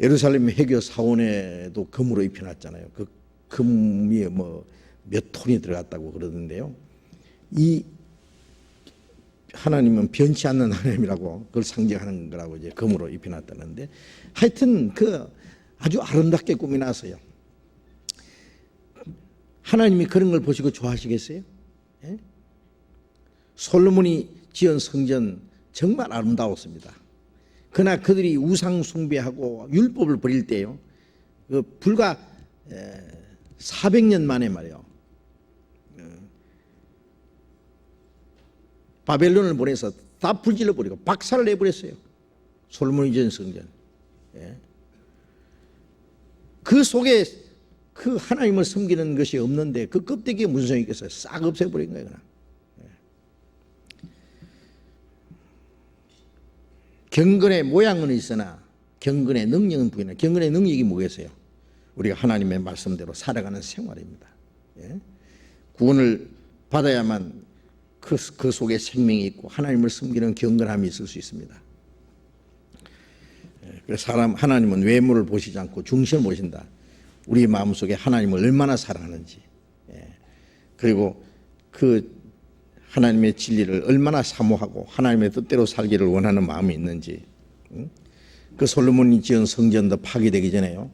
예루살렘 회교 사원에도 금으로 입혀놨잖아요. 그 금이 뭐 몇 톤이 들어갔다고 그러던데요. 이 하나님은 변치 않는 하나님이라고 그걸 상징하는 거라고 이제 금으로 입혀놨다는데, 하여튼 그 아주 아름답게 꾸며놨어요. 하나님이 그런 걸 보시고 좋아하시겠어요? 예? 솔로몬이 지은 성전 정말 아름다웠습니다. 그러나 그들이 우상 숭배하고 율법을 버릴 때요, 그 불과 400년 만에 말이요, 바벨론을 보내서 다 불질러 버리고 박살을 내버렸어요. 솔로몬이 지은 성전. 예. 그 속에 그 하나님을 섬기는 것이 없는데 그 껍데기에 무슨 소용이 있겠어요? 싹 없애버린 거예요, 그냥. 예. 경건의 모양은 있으나 경건의 능력은 부인해. 경건의 능력이 뭐겠어요? 우리가 하나님의 말씀대로 살아가는 생활입니다. 예? 구원을 받아야만 그 속에 생명이 있고 하나님을 섬기는 경건함이 있을 수 있습니다. 그래서 하나님은 외모를 보시지 않고 중심을 보신다. 우리 마음속에 하나님을 얼마나 사랑하는지, 그리고 그 하나님의 진리를 얼마나 사모하고 하나님의 뜻대로 살기를 원하는 마음이 있는지. 그 솔로몬이 지은 성전도 파괴되기 전에요,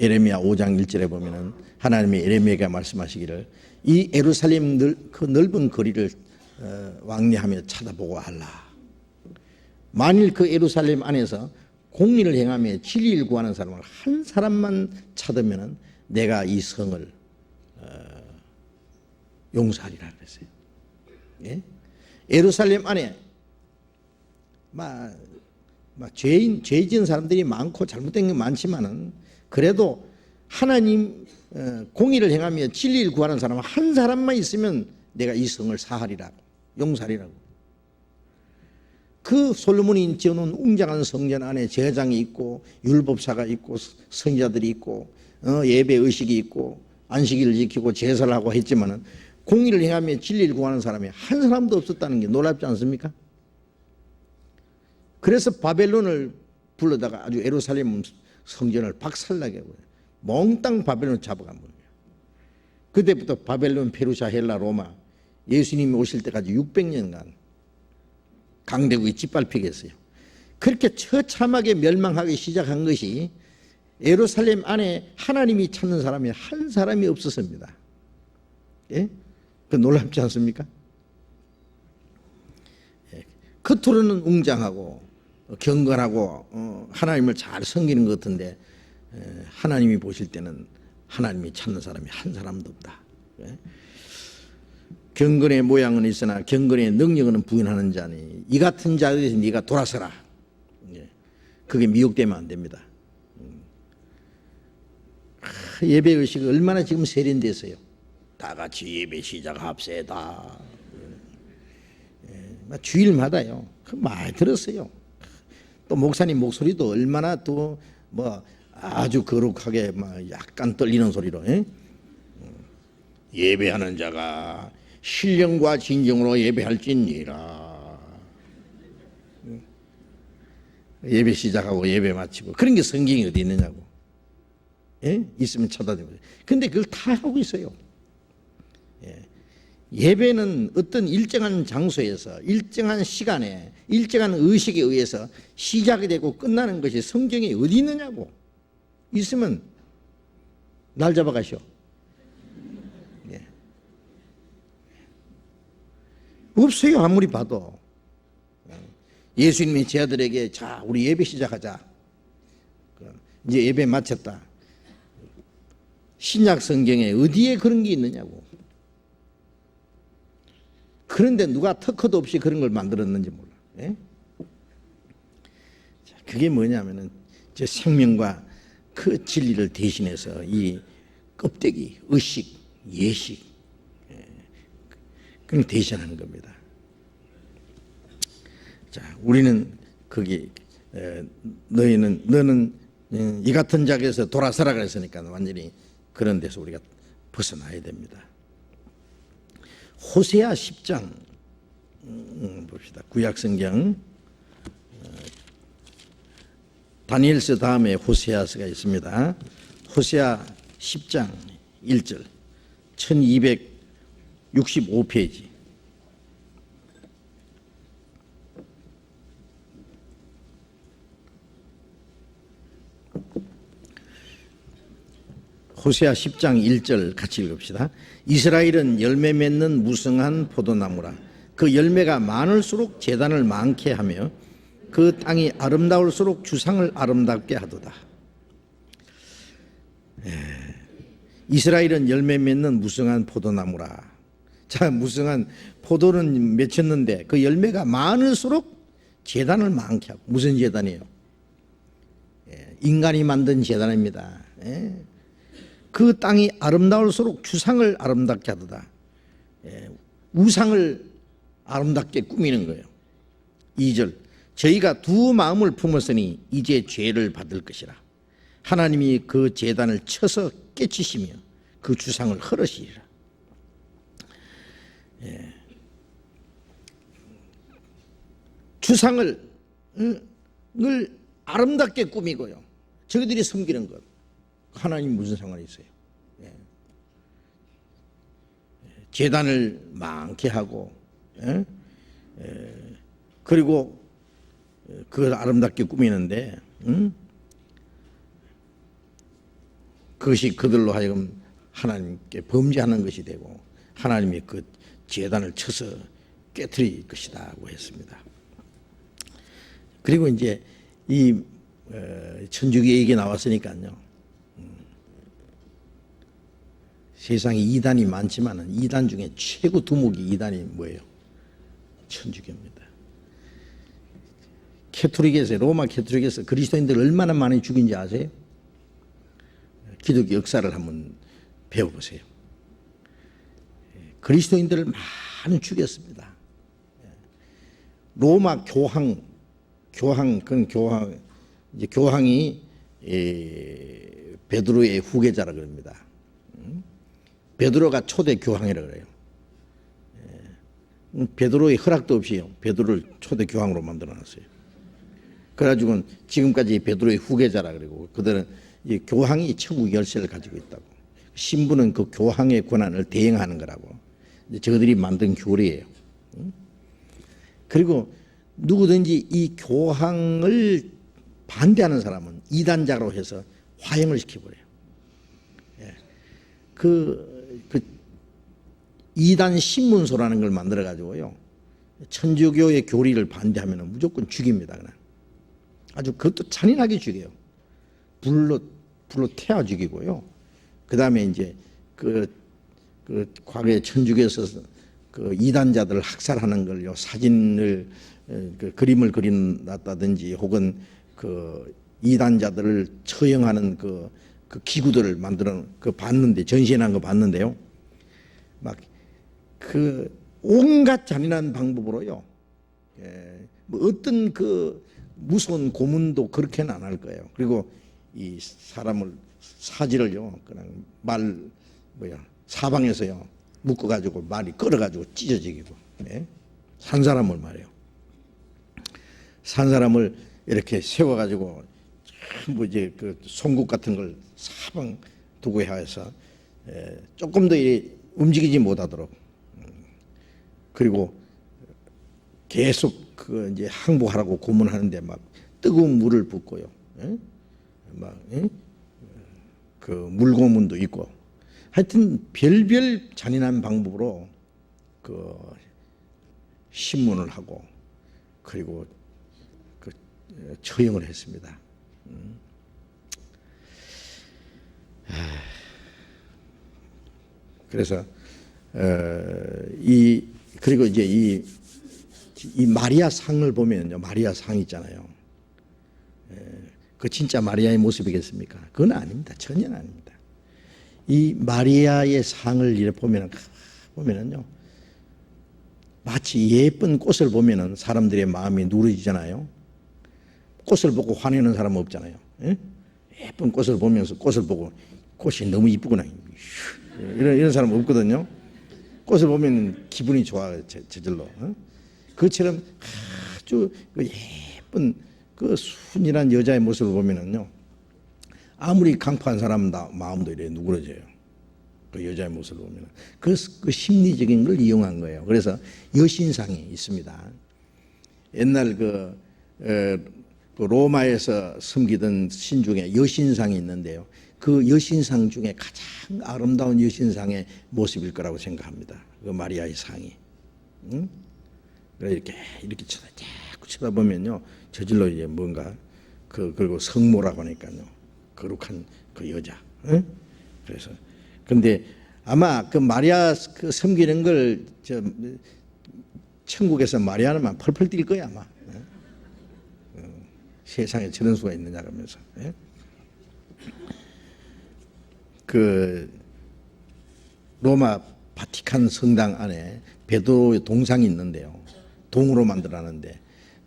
예레미야 5장 1절에 보면은 하나님이 예레미야에게 말씀하시기를 이 예루살렘 그 넓은 거리를 왕래하며 쳐다보고 알라. 만일 그 예루살렘 안에서 공의를 행하며 진리를 구하는 사람을 한 사람만 찾으면 내가 이 성을 용서하리라 그랬어요. 예? 예루살렘 안에 죄 지은 사람들이 많고 잘못된 게 많지만은 그래도 하나님 공의를 행하며 진리를 구하는 사람 한 사람만 있으면 내가 이 성을 사하리라고, 용서하리라고. 그 솔로몬이 지어놓은 웅장한 성전 안에 제사장이 있고 율법사가 있고 선지자들이 있고 예배 의식이 있고 안식일을 지키고 제사를 하고 했지만은 공의를 행하며 진리를 구하는 사람이 한 사람도 없었다는 게 놀랍지 않습니까? 그래서 바벨론을 불러다가 아주 예루살렘 성전을 박살나게 하고 몽땅 바벨론을 잡아간 겁니다. 그때부터 바벨론, 페르시아, 헬라, 로마, 예수님이 오실 때까지 600년간 강대국이 짓밟히게 했어요. 그렇게 처참하게 멸망하기 시작한 것이 예루살렘 안에 하나님이 찾는 사람이 한 사람이 없었습니다. 예? 그 놀랍지 않습니까? 예. 겉으로는 웅장하고 경건하고 하나님을 잘 섬기는 것 같은데 하나님이 보실 때는 하나님이 찾는 사람이 한 사람도 없다. 예? 경건의 모양은 있으나 경건의 능력은 부인하는 자니 이 같은 자들에서 네가 돌아서라. 예. 그게 미혹되면 안 됩니다. 예배 의식이 얼마나 지금 세련됐어요. 다 같이 예배 시작합시다. 예. 주일마다요. 많이 들었어요. 또 목사님 목소리도 얼마나 또 뭐 아주 거룩하게 막 약간 떨리는 소리로, 예? 예배하는 자가 신령과 진정으로 예배할지니라. 예배 시작하고 예배 마치고 그런 게 성경이 어디 있느냐고. 예? 있으면 찾아내보세요. 근데 그걸 다 하고 있어요. 예. 예배는 어떤 일정한 장소에서 일정한 시간에 일정한 의식에 의해서 시작이 되고 끝나는 것이 성경에 어디 있느냐고. 있으면 날 잡아가시오. 예. 없어요. 아무리 봐도. 예수님이 제 아들에게 자 우리 예배 시작하자. 이제 예배 마쳤다. 신약 성경에 어디에 그런 게 있느냐고. 그런데 누가 특허도 없이 그런 걸 만들었는지 몰라. 예? 그게 뭐냐면은 저 생명과 그 진리를 대신해서 이 껍데기, 의식, 예식, 그걸 대신하는 겁니다. 자, 우리는 거기 너는 이 같은 자에서 돌아서라 그랬으니까 완전히 그런 데서 우리가 벗어나야 됩니다. 호세아 10장 봅시다. 구약성경 다니엘서 다음에 호세아서가 있습니다. 호세아 10장 1절 1265페이지. 호세아 10장 1절 같이 읽읍시다. 이스라엘은 열매 맺는 무성한 포도나무라. 그 열매가 많을수록 제단을 많게 하며 그 땅이 아름다울수록 주상을 아름답게 하도다. 이스라엘은 열매 맺는 무성한 포도나무라. 자, 무성한 포도는 맺혔는데 그 열매가 많을수록 제단을 많게 하고. 무슨 제단이에요? 인간이 만든 제단입니다. 그 땅이 아름다울수록 주상을 아름답게 하도다. 우상을 아름답게 꾸미는 거예요. 2절 저희가 두 마음을 품었으니 이제 죄를 받을 것이라. 하나님이 그 제단을 쳐서 깨치시며 그 주상을 헐으시리라. 주상을 아름답게 꾸미고요. 저희들이 섬기는 것. 하나님 무슨 상관이 있어요? 제단을 많게 하고, 그리고 그걸 아름답게 꾸미는데, 그것이 그들로 하여금 하나님께 범죄하는 것이 되고 하나님이 그 제단을 쳐서 깨트릴 것이다고 했습니다. 그리고 이제 이 천주교 얘기 나왔으니까요. 세상에 이단이 많지만 이단 중에 최고 두목이 이단이 뭐예요? 천주교입니다. 캐토릭에서, 로마 캐토릭에서 그리스도인들 얼마나 많이 죽인지 아세요? 기독교 역사를 한번 배워보세요. 그리스도인들을 많이 죽였습니다. 로마 교황이 베드로의 후계자라 그럽니다. 베드로가 초대 교황이라 그래요. 베드로의 허락도 없이 베드로를 초대 교황으로 만들어놨어요. 그래가지고 지금까지 베드로의 후계자라 그러고 그들은 이 교황이 천국 열쇠를 가지고 있다고. 신부는 그 교황의 권한을 대행하는 거라고. 저들이 만든 교리예요. 그리고 누구든지 이 교황을 반대하는 사람은 이단자로 해서 화형을 시켜버려요. 그 이단 신문소라는 걸 만들어 가지고요, 천주교의 교리를 반대하면 무조건 죽입니다. 그냥 아주 그것도 잔인하게 죽여요. 불로 태워 죽이고요. 그 다음에 이제 그 과거에 천주교에서 그 이단자들을 학살하는 걸요, 사진을 그 그림을 그려놨다든지 혹은 그 이단자들을 처형하는 그 기구들을 만들어 봤는데, 전시해놓은 거 봤는데요, 막 그 온갖 잔인한 방법으로요, 뭐 어떤 그 무서운 고문도 그렇게는 안 할 거예요. 그리고 이 사람을 사지를요, 그냥 사방에서요 묶어가지고 말이 끌어가지고 찢어지고, 산 사람을 말이에요. 산 사람을 이렇게 세워가지고 전부 이제 그 송곳 같은 걸 사방 두고 해서 조금 더 움직이지 못하도록, 그리고 계속 그 이제 항복하라고 고문하는데 막 뜨거운 물을 붓고요, 그 물고문도 있고, 하여튼 별별 잔인한 방법으로 그 신문을 하고 그리고 그 처형을 했습니다. 그래서 그리고 이제 이 마리아 상을 보면요, 마리아 상 있잖아요. 그 진짜 마리아의 모습이겠습니까? 그건 아닙니다. 전혀 아닙니다. 이 마리아의 상을 이렇게 보면은요, 마치 예쁜 꽃을 보면은 사람들의 마음이 누러지잖아요. 꽃을 보고 화내는 사람은 없잖아요. 예쁜 꽃을 보면서 꽃을 보고 꽃이 너무 이쁘구나, 이런 사람 없거든요. 꽃을 보면 기분이 좋아, 저절로. 그것처럼 아주 예쁜 그 순이란 여자의 모습을 보면은요, 아무리 강포한 사람 마음도 이래 누그러져요. 그 여자의 모습을 보면 그 심리적인 걸 이용한 거예요. 그래서 여신상이 있습니다. 옛날 그 로마에서 섬기던 신 중에 여신상이 있는데요. 그 여신상 중에 가장 아름다운 여신상의 모습일 거라고 생각합니다. 그 마리아의 상이. 응? 이렇게 자꾸 쳐다보면요, 저절로 이제 뭔가 그리고 성모라고 하니까요, 거룩한 그 여자. 응? 그래서 근데 아마 그 마리아 그 섬기는 걸 천국에서 마리아는 펄펄 뛸 거야 아마. 세상에 저런 수가 있느냐 그러면서. 그 로마 바티칸 성당 안에 베드로의 동상이 있는데요. 동으로 만들어놨는데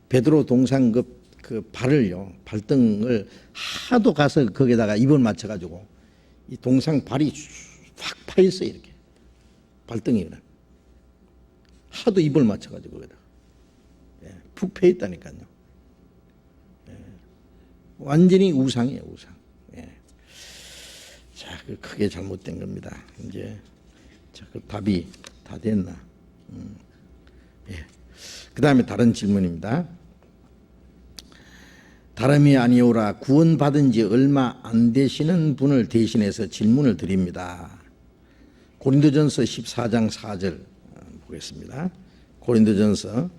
베드로 동상 그 발등을 하도 가서 거기다가 입을 맞춰가지고 이 동상 발이 확 파있어요. 이렇게 발등이 그래. 하도 입을 맞춰가지고 거기다가 푹 패있다니까요. 완전히 우상이에요, 우상. 자, 크게 잘못된 겁니다. 이제 그 답이 다 됐나? 그 다음에 다른 질문입니다. 다름이 아니오라 구원받은 지 얼마 안 되시는 분을 대신해서 질문을 드립니다. 고린도전서 14장 4절 보겠습니다. 고린도전서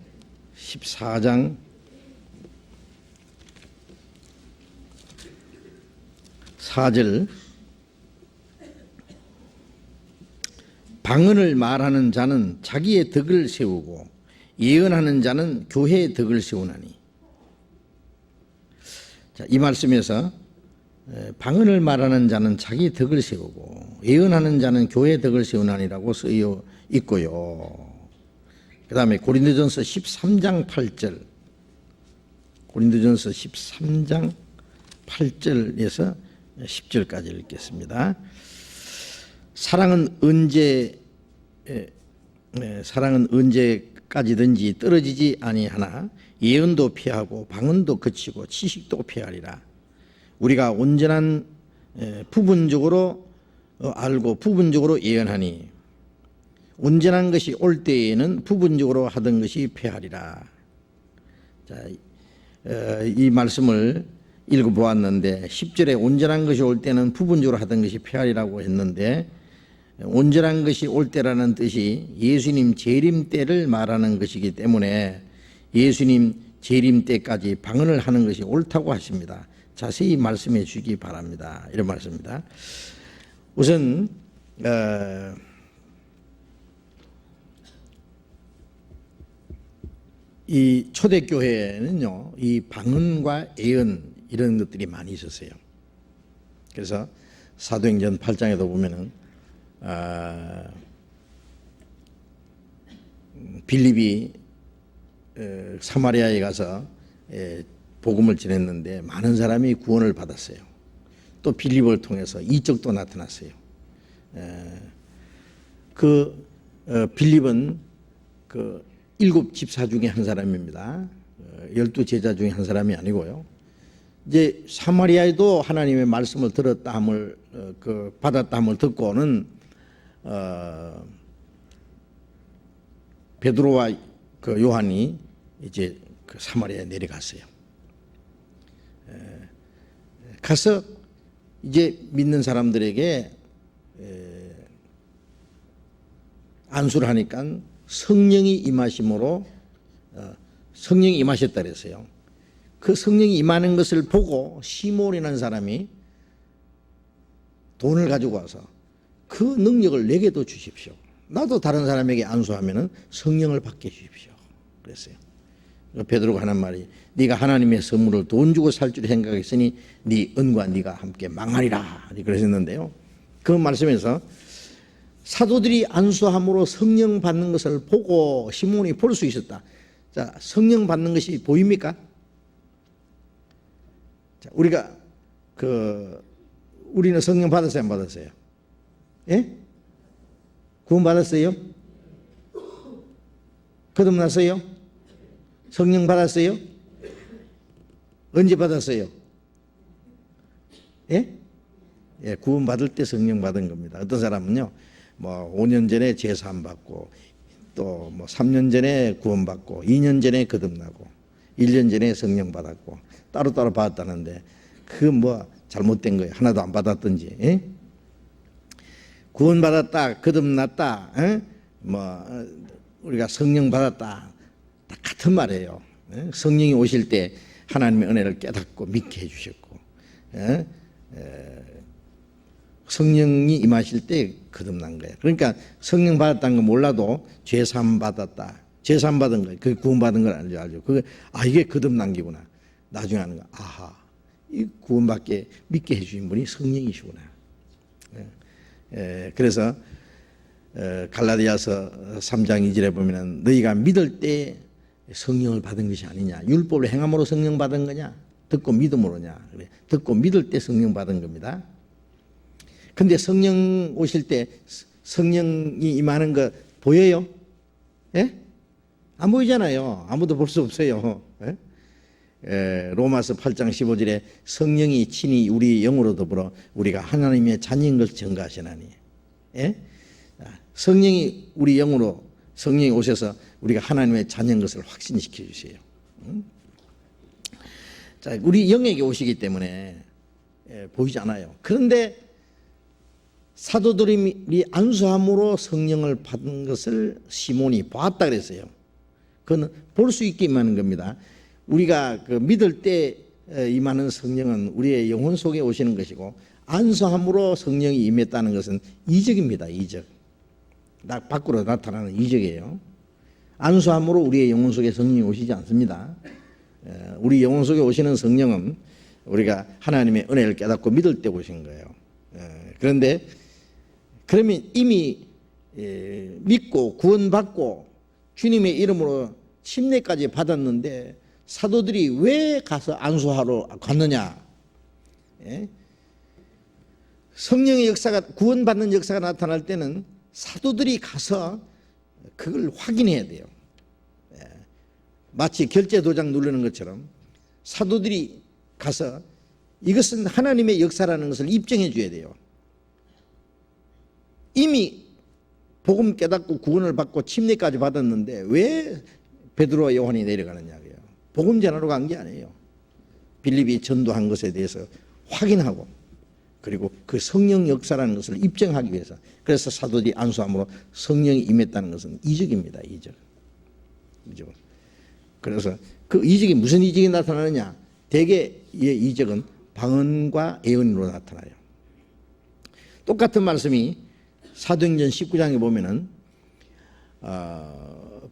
14장 4절. 방언을 말하는 자는 자기의 덕을 세우고 예언하는 자는 교회의 덕을 세우나니. 자, 이 말씀에서 방언을 말하는 자는 자기의 덕을 세우고 예언하는 자는 교회의 덕을 세우나니라고 쓰여 있고요. 그 다음에 고린도전서 13장 8절. 고린도전서 13장 8절에서 10절까지 읽겠습니다. 사랑은 언제까지든지 떨어지지 아니하나 예언도 피하고 방언도 그치고 지식도 피하리라. 우리가 온전한 부분적으로 알고 부분적으로 예언하니 온전한 것이 올 때에는 부분적으로 하던 것이 패하리라. 자, 이 말씀을 읽어보았는데 10절에 온전한 것이 올 때는 부분적으로 하던 것이 패하리라고 했는데 온전한 것이 올 때라는 뜻이 예수님 재림 때를 말하는 것이기 때문에 예수님 재림 때까지 방언을 하는 것이 옳다고 하십니다. 자세히 말씀해 주시기 바랍니다. 이런 말씀입니다. 우선 이 초대교회는요, 이 방언과 예언 이런 것들이 많이 있었어요. 그래서 사도행전 8장에도 보면은 빌립이 사마리아에 가서 복음을 전했는데 많은 사람이 구원을 받았어요. 또 빌립을 통해서 이적도 나타났어요. 빌립은 그 7 집사 중에 한 사람입니다. 12 제자 중에 한 사람이 아니고요. 이제 사마리아에도 하나님의 말씀을 들었다 함을 받았다 함을 듣고는 베드로와 그 요한이 이제 그 사마리아에 내려갔어요. 가서 이제 믿는 사람들에게 안수를 하니까 성령이 임하심으로 성령이 임하셨다 그랬어요. 그 성령이 임하는 것을 보고 시몬이라는 사람이 돈을 가지고 와서 그 능력을 내게도 주십시오. 나도 다른 사람에게 안수하면 성령을 받게 해주십시오. 그랬어요. 베드로가 하는 말이 네가 하나님의 선물을 돈 주고 살 줄 생각했으니 네 은과 네가 함께 망하리라 그러셨는데요. 그 말씀에서 사도들이 안수함으로 성령 받는 것을 보고 시몬이 볼 수 있었다. 자, 성령 받는 것이 보입니까? 자, 우리는 성령 받았어요, 안 받았어요? 예? 구원 받았어요? 거듭났어요? 성령 받았어요? 언제 받았어요? 예? 예, 구원 받을 때 성령 받은 겁니다. 어떤 사람은요, 뭐 5년 전에 제사함 받고, 또 뭐 3년 전에 구원 받고, 2년 전에 거듭나고, 1년 전에 성령 받았고, 따로따로 받았다는데, 그 뭐 잘못된 거예요. 하나도 안 받았든지. 예? 구원 받았다, 거듭났다, 예? 뭐 우리가 성령 받았다, 다 같은 말이에요. 예? 성령이 오실 때 하나님의 은혜를 깨닫고 믿게 해주셨고, 예? 성령이 임하실 때 거듭난 거예요. 그러니까 성령 받았다는 거 몰라도 죄사함 받았다, 죄사함 받은 거예요. 그 구원 받은 걸 알죠. 그 이게 거듭난 기구나. 나중에 하는 거, 아하, 이 구원받게 믿게 해주신 분이 성령이시구나. 그래서 갈라디아서 3장 2절에 보면은 너희가 믿을 때 성령을 받은 것이 아니냐, 율법을 행함으로 성령 받은 거냐, 듣고 믿음으로냐. 그래, 듣고 믿을 때 성령 받은 겁니다. 근데 성령 오실 때 성령이 임하는 거 보여요? 예? 안 보이잖아요. 아무도 볼 수 없어요. 예? 로마서 8장 15절에 성령이 친히 우리 영으로 더불어 우리가 하나님의 자녀인 것을 증거하시나니, 예? 성령이 우리 영으로, 성령이 오셔서 우리가 하나님의 자녀인 것을 확신시켜 주세요. 자, 우리 영에게 오시기 때문에 보이지 않아요. 그런데 사도들이 안수함으로 성령을 받은 것을 시몬이 보았다 그랬어요. 그건 볼 수 있게 임하는 겁니다. 우리가 그 믿을 때 임하는 성령은 우리의 영혼 속에 오시는 것이고, 안수함으로 성령이 임했다는 것은 이적입니다. 이적. 밖으로 나타나는 이적이에요. 안수함으로 우리의 영혼 속에 성령이 오시지 않습니다. 우리 영혼 속에 오시는 성령은 우리가 하나님의 은혜를 깨닫고 믿을 때 오신 거예요. 그런데 그러면 이미 믿고 구원받고 주님의 이름으로 침례까지 받았는데 사도들이 왜 가서 안수하러 갔느냐? 성령의 역사가, 구원받는 역사가 나타날 때는 사도들이 가서 그걸 확인해야 돼요. 마치 결제 도장 누르는 것처럼 사도들이 가서 이것은 하나님의 역사라는 것을 입증해 줘야 돼요. 이미 복음 깨닫고 구원을 받고 침례까지 받았는데 왜 베드로와 요한이 내려가느냐고요. 복음 전하러 간 게 아니에요. 빌립이 전도한 것에 대해서 확인하고, 그리고 그 성령 역사라는 것을 입증하기 위해서. 그래서 사도들이 안수함으로 성령이 임했다는 것은 이적입니다. 이적. 그래서 그 이적이 무슨 이적이 나타나느냐? 대개의 이적은 방언과 예언으로 나타나요. 똑같은 말씀이 사도행전 19장에 보면은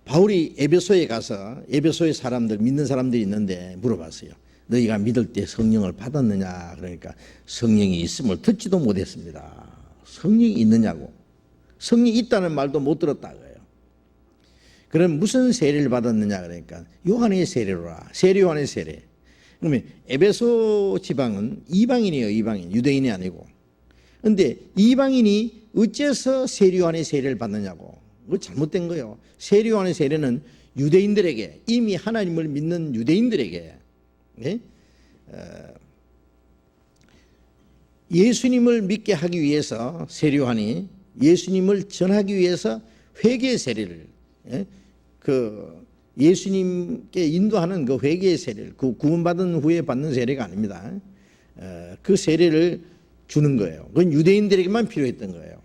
바울이 에베소에 가서 에베소의 사람들, 믿는 사람들이 있는데 물어봤어요. 너희가 믿을 때 성령을 받았느냐? 그러니까 성령이 있음을 듣지도 못했습니다. 성령이 있느냐고. 성령이 있다는 말도 못 들었다고요. 그럼 무슨 세례를 받았느냐? 그러니까 요한의 세례로라. 세례 요한의 세례. 그러면 에베소 지방은 이방인이에요. 이방인. 유대인이 아니고. 그런데 이방인이 어째서 세례 요한의 세례를 받느냐고. 그거 잘못된 거예요. 세례 요한의 세례는 유대인들에게, 이미 하나님을 믿는 유대인들에게, 네? 예수님을 믿게 하기 위해서 세례 요한이 예수님을 전하기 위해서 회개의 세례를, 그 예수님께 인도하는 그 회개의 세례를, 그 구원받은 후에 받는 세례가 아닙니다. 그 세례를 주는 거예요. 그건 유대인들에게만 필요했던 거예요.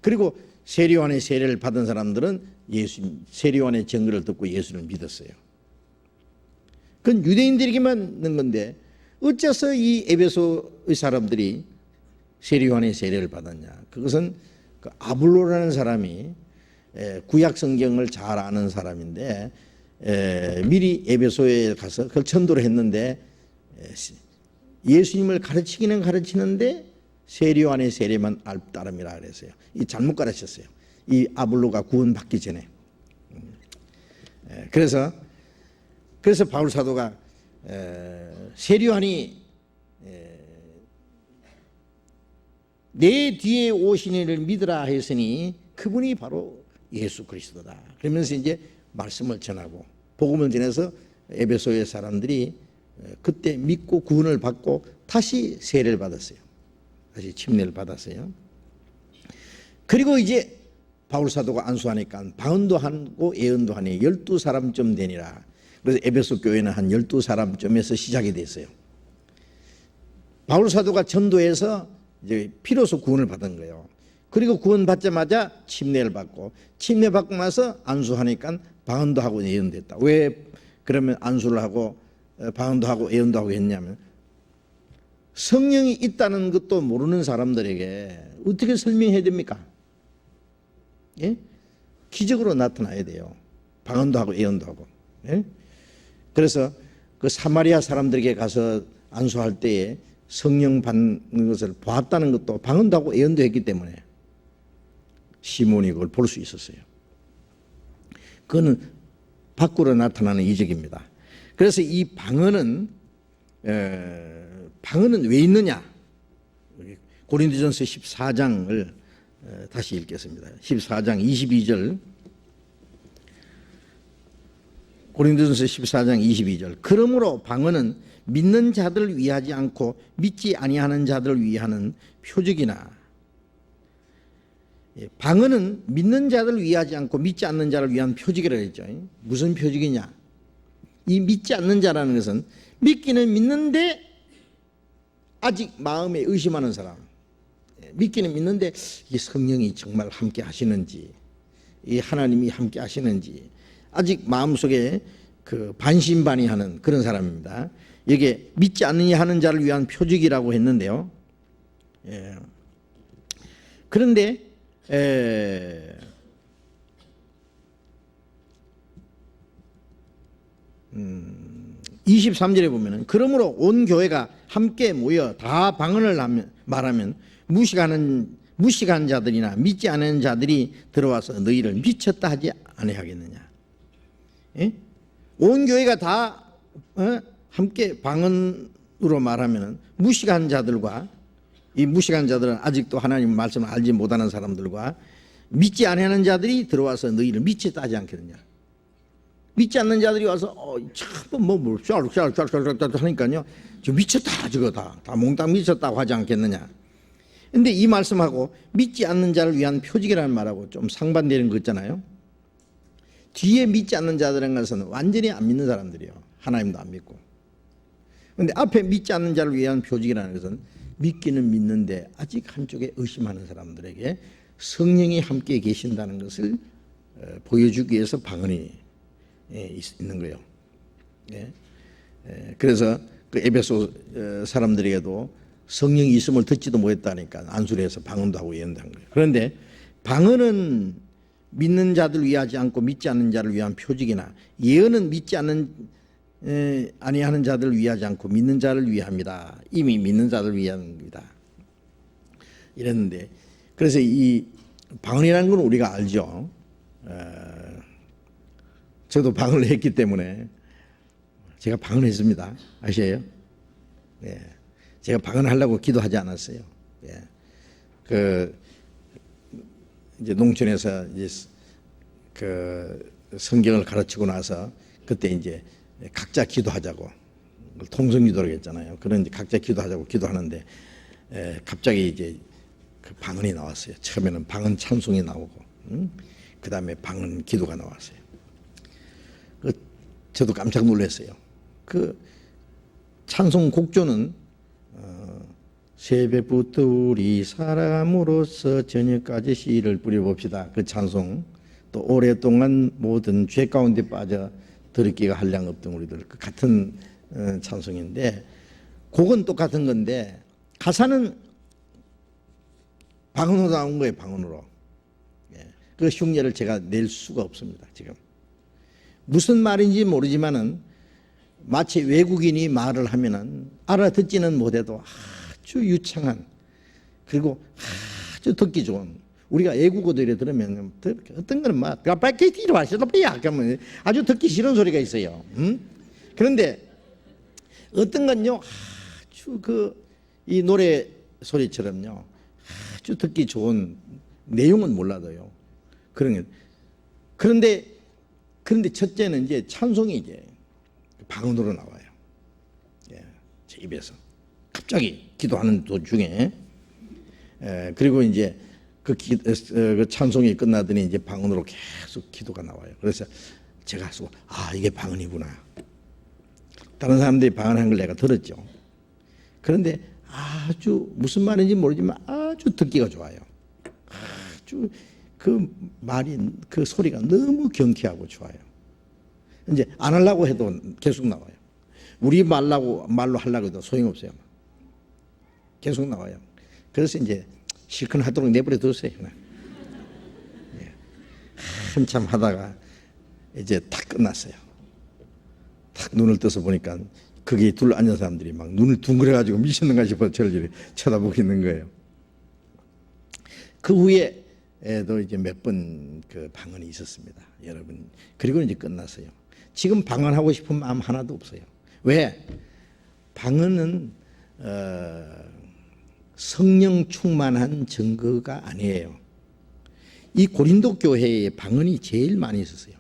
그리고 세례 요한의 세례를 받은 사람들은 세례 요한의 증거를 듣고 예수를 믿었어요. 그건 유대인들에게만 있는 건데 어째서 이 에베소의 사람들이 세례 요한의 세례를 받았냐? 그것은 그 아블로라는 사람이 구약 성경을 잘 아는 사람인데 미리 에베소에 가서 그걸 전도를 했는데 예수님을 가르치기는 가르치는데 세례 요한의 세례만 따름이라 그랬어요. 이 잘못 가르쳤어요. 이 아블로가 구원받기 전에. 그래서 바울 사도가 세례 요한이 내 뒤에 오신 이를 믿으라 했으니 그분이 바로 예수 그리스도다. 그러면서 이제 말씀을 전하고 복음을 전해서 에베소의 사람들이 그때 믿고 구원을 받고 다시 세례를 받았어요. 다시 침례를 받았어요. 그리고 이제 바울 사도가 안수하니까 방언도 하고 예언도 하니 12사람쯤 되니라. 그래서 에베소 교회는 한 12사람쯤에서 시작이 됐어요. 바울 사도가 전도해서 이제 피로서 구원을 받은 거예요. 그리고 구원 받자마자 침례를 받고, 침례 받고 나서 안수하니까 방언도 하고 예언도 했다. 왜 그러면 안수를 하고 방언도 하고 예언도 하고 했냐면, 성령이 있다는 것도 모르는 사람들에게 어떻게 설명해야 됩니까? 예? 기적으로 나타나야 돼요. 방언도 하고 예언도 하고. 예? 그래서 그 사마리아 사람들에게 가서 안수할 때에 성령 받는 것을 보았다는 것도 방언도 하고 예언도 했기 때문에 시몬이 그걸 볼 수 있었어요. 그거는 밖으로 나타나는 이적입니다. 그래서 이 방언은 왜 있느냐? 고린도전서 14장을 다시 읽겠습니다. 14장 22절. 고린도전서 14장 22절. 그러므로 방언은 믿는 자들을 위하지 않고 믿지 아니하는 자들을 위하는 표적이나, 방언은 믿는 자들을 위하지 않고 믿지 않는 자를 위한 표적이라고 했죠. 무슨 표적이냐? 이 믿지 않는 자라는 것은 믿기는 믿는데 아직 마음에 의심하는 사람, 믿기는 믿는데 이 성령이 정말 함께 하시는지, 이 하나님이 함께 하시는지 아직 마음속에 그 반신반의하는 그런 사람입니다. 이게 믿지 않느냐 하는 자를 위한 표적이라고 했는데요. 예. 그런데 23절에 보면은, 그러므로 온 교회가 함께 모여 다 방언을 말하면 무식한 자들이나 믿지 않은 자들이 들어와서 너희를 미쳤다 하지 아니하겠느냐. 예? 온 교회가 다 함께 방언으로 말하면 무식한 자들과, 이 무식한 자들은 아직도 하나님 말씀을 알지 못하는 사람들과 믿지 않는 자들이 들어와서 너희를 미쳤다 하지 않겠느냐. 믿지 않는 자들이 와서 뭐 샤르샤르샤르샤르 하니까요, 저 미쳤다, 저거 다 몽땅 미쳤다고 하지 않겠느냐. 근데 이 말씀하고 믿지 않는 자를 위한 표적이라는 말하고 좀 상반되는 거 있잖아요. 뒤에 믿지 않는 자들은 것은 완전히 안 믿는 사람들이에요. 하나님도 안 믿고. 근데 앞에 믿지 않는 자를 위한 표적이라는 것은 믿기는 믿는데 아직 한쪽에 의심하는 사람들에게 성령이 함께 계신다는 것을 보여주기 위해서 방언이 있는 거예요. 그래서 그 에베소 사람들에게도 성령이 있음을 듣지도 못했다니까 안수를 해서 방언도 하고 예언도 한 거예요. 그런데 방언은 믿는 자들 위하지 않고 믿지 않는 자를 위한 표적이나, 예언은 믿지 아니하는 자들을 위하지 않고 믿는 자를 위함이다. 이미 믿는 자를 위함이다. 이랬는데, 그래서 이 방언이라는 건 우리가 알죠. 저도 방언을 했기 때문에 제가 방언했습니다. 아시에요? 예. 제가 방언하려고 기도하지 않았어요. 예. 이제 농촌에서 이제 그 성경을 가르치고 나서 그때 이제 각자 기도하자고, 통성기도라고 했잖아요. 그런 이제 각자 기도하자고 기도하는데 갑자기 이제 그 방언이 나왔어요. 처음에는 방언 찬송이 나오고, 그 다음에 방언 기도가 나왔어요. 저도 깜짝 놀랐어요. 그 찬송 곡조는 새벽부터 우리 사람으로서 저녁까지 씨를 뿌려봅시다. 그 찬송, 또 오랫동안 모든 죄 가운데 빠져 들었기가 한량 없던 우리들, 그 같은 찬송인데, 곡은 똑같은 건데 가사는 방언으로 나온 거예요. 방언으로. 그 흉내를 제가 낼 수가 없습니다. 지금 무슨 말인지 모르지만은 마치 외국인이 말을 하면은 알아듣지는 못해도 아주 유창한, 그리고 아주 듣기 좋은, 우리가 애국어들에 들으면 어떤 거는 막 빠케티로 하시다피야 그러면 아주 듣기 싫은 소리가 있어요. 그런데 어떤 건요 아주 이 노래 소리처럼요 아주 듣기 좋은, 내용은 몰라도요 그런 게. 그런데 첫째는 이제 찬송이 이제 방언으로 나와요. 입에서 갑자기 기도하는 도중에. 그리고 이제 그 찬송이 끝나더니 이제 방언으로 계속 기도가 나와요. 그래서 제가 이게 방언이구나. 다른 사람들이 방언하는 걸 내가 들었죠. 그런데 아주 무슨 말인지 모르지만 아주 듣기가 좋아요. 아주 그 말이, 그 소리가 너무 경쾌하고 좋아요. 이제 안 하려고 해도 계속 나와요. 우리 말로 하려고 해도 소용없어요. 계속 나와요. 그래서 이제 실컷 하도록 내버려 뒀어요. 한참 하다가 이제 탁 끝났어요. 탁 눈을 떠서 보니까 거기에 둘러앉은 사람들이 막 눈을 둥그려가지고 미쳤는가 싶어서 저를 쳐다보고 있는 거예요. 그 후에도 이제 몇 번 그 방언이 있었습니다, 여러분. 그리고 이제 끝났어요. 지금 방언하고 싶은 마음 하나도 없어요. 왜? 방언은 성령 충만한 증거가 아니에요. 이 고린도 교회에 방언이 제일 많이 있었어요.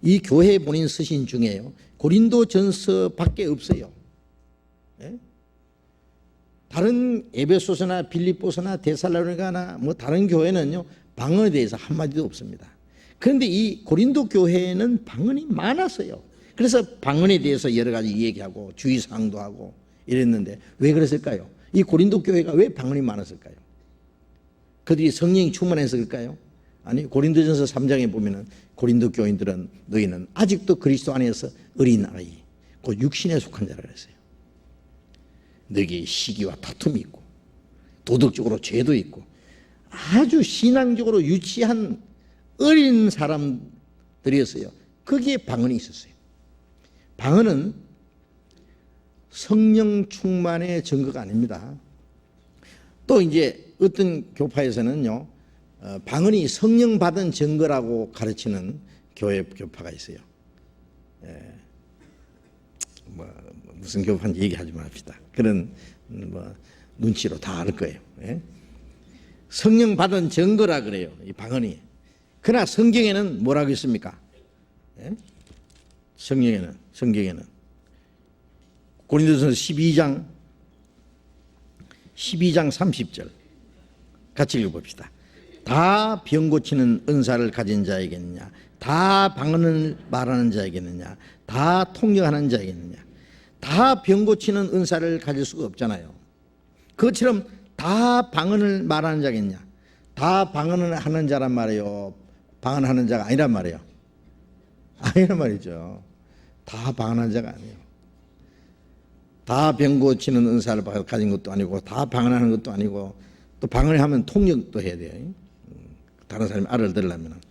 이 교회에 보낸 서신 중에요, 고린도전서밖에 없어요. 다른 에베소서나 빌립보서나 데살로니가나 뭐 다른 교회는요, 방언에 대해서 한마디도 없습니다. 그런데 이 고린도 교회는 방언이 많았어요. 그래서 방언에 대해서 여러 가지 얘기하고 주의사항도 하고 이랬는데 왜 그랬을까요? 이 고린도 교회가 왜 방언이 많았을까요? 그들이 성령이 충만했을까요? 아니, 고린도전서 3장에 보면은 고린도 교인들은 너희는 아직도 그리스도 안에서 어린 아이, 곧 육신에 속한 자라 그랬어요. 너희에게 시기와 다툼이 있고 도덕적으로 죄도 있고 아주 신앙적으로 유치한 어린 사람들이었어요. 거기에 방언이 있었어요. 방언은 성령 충만의 증거가 아닙니다. 또 이제 어떤 교파에서는요, 방언이 성령 받은 증거라고 가르치는 교파가 있어요. 무슨 교파인지 얘기하지 맙시다. 그런 눈치로 다 알 거예요. 성령 받은 증거라 그래요, 이 방언이. 그러나 성경에는 뭐라고 있습니까? 성경에는 고린도전서 12장 30절 같이 읽어봅시다. 다 병 고치는 은사를 가진 자에게느냐, 다 방언을 말하는 자에게느냐, 다 통역하는 자에게느냐. 다 병 고치는 은사를 가질 수가 없잖아요. 그것처럼 다 방언을 말하는 자겠냐, 다 방언을 하는 자란 말이에요, 방언하는 자가 아니란 말이에요. 아니란 말이죠. 다 방언하는 자가 아니에요. 다 병 고치는 은사를 가진 것도 아니고, 다 방언하는 것도 아니고, 또 방언을 하면 통역도 해야 돼요. 다른 사람이 알아들으려면.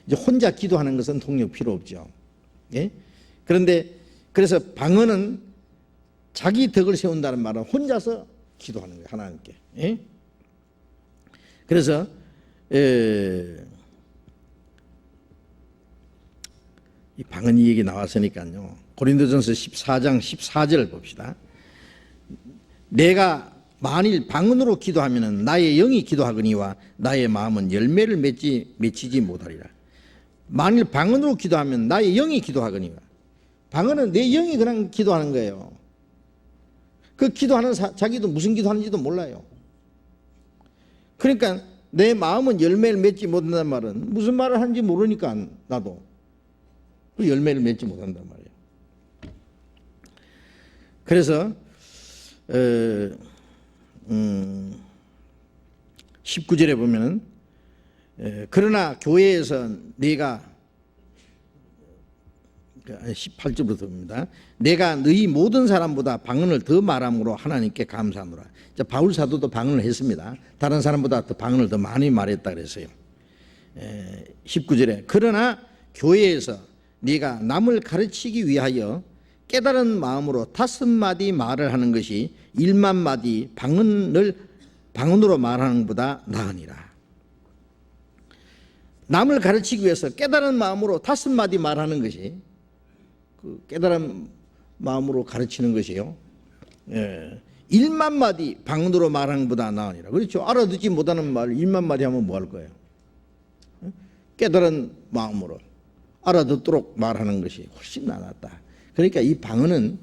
이제 혼자 기도하는 것은 통역 필요 없죠. 그런데 그래서 방언은 자기 덕을 세운다는 말은 혼자서 기도하는 거예요, 하나님께. 그래서 이 방언 얘기 나왔으니까요, 고린도전서 14장 14절 봅시다. 내가 만일 방언으로 기도하면 나의 영이 기도하거니와 나의 마음은 열매를 맺히지 못하리라. 만일 방언으로 기도하면 나의 영이 기도하거니와. 방언은 내 영이 그냥 기도하는 거예요. 그 기도하는 자기도 무슨 기도하는지도 몰라요. 그러니까 내 마음은 열매를 맺지 못한다는 말은 무슨 말을 하는지 모르니까 나도 그 열매를 맺지 못한단 말이에요. 그래서 19절에 보면은 그러나 교회에서 네가 18절부터 봅니다. 내가 너희 모든 사람보다 방언을 더 말함으로 하나님께 감사하노라. 바울 사도도 방언을 했습니다. 다른 사람보다 더 방언을 더 많이 말했다 그랬어요. 19절에 그러나 교회에서 네가 남을 가르치기 위하여 깨달은 마음으로 5마디 말을 하는 것이 1만 마디 방언으로 말하는 것보다 나으니라. 남을 가르치기 위해서 깨달은 마음으로 5마디 말하는 것이, 그 깨달은 마음으로 가르치는 것이요, 1만 마디 방언으로 말하는 것보다 나으니라. 그렇죠. 알아듣지 못하는 말을 1만 마디 하면 뭐 할 거예요? 깨달은 마음으로 알아듣도록 말하는 것이 훨씬 낫다. 그러니까 이 방언은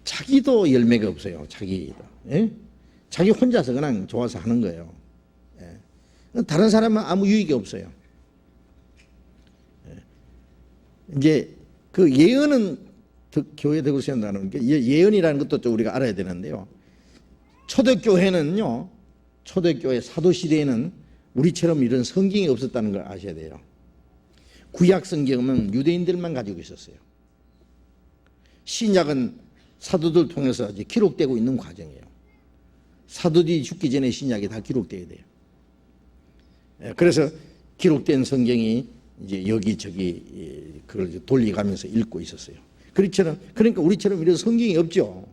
자기도 열매가 없어요. 자기도. 예? 자기 혼자서 그냥 좋아서 하는 거예요. 예. 다른 사람은 아무 유익이 없어요. 예. 이제 그 예언은 교회 되고 생각하는 게 예언이라는 것도 좀 우리가 알아야 되는데요. 초대교회는요, 초대교회 사도시대에는 우리처럼 이런 성경이 없었다는 걸 아셔야 돼요. 구약 성경은 유대인들만 가지고 있었어요. 신약은 사도들 통해서 이제 기록되고 있는 과정이에요. 사도들이 죽기 전에 신약이 다 기록돼야 돼요. 그래서 기록된 성경이 이제 여기저기 그걸 돌려가면서 읽고 있었어요. 그러니까 우리처럼 이런 성경이 없죠.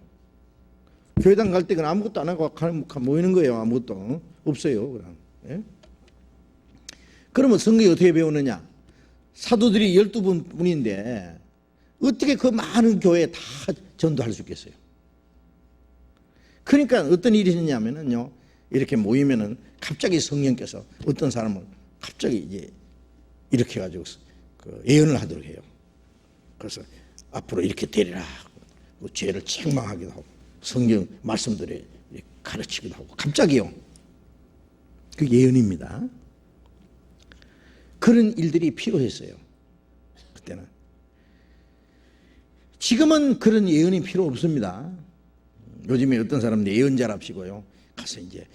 교회당 갈 때 그냥 아무것도 안 하고 모이는 거예요. 아무것도 없어요. 그냥. 예? 그러면 성경이 어떻게 배우느냐? 사도들이 12분인데 어떻게 그 많은 교회에 다 전도할 수 있겠어요? 그러니까 어떤 일이 있냐면요, 이렇게 모이면은 갑자기 성령께서 어떤 사람을 갑자기 이제 이렇게 해가지고 그 예언을 하도록 해요. 그래서 앞으로 이렇게 되리라. 죄를 책망하기도 하고 성경 말씀들에 가르치기도 하고 갑자기요. 그 예언입니다. 그런 일들이 필요했어요. 그때는. 지금은 그런 예언이 필요 없습니다. 요즘에 어떤 사람들 예언자랍시고요. 가서 이제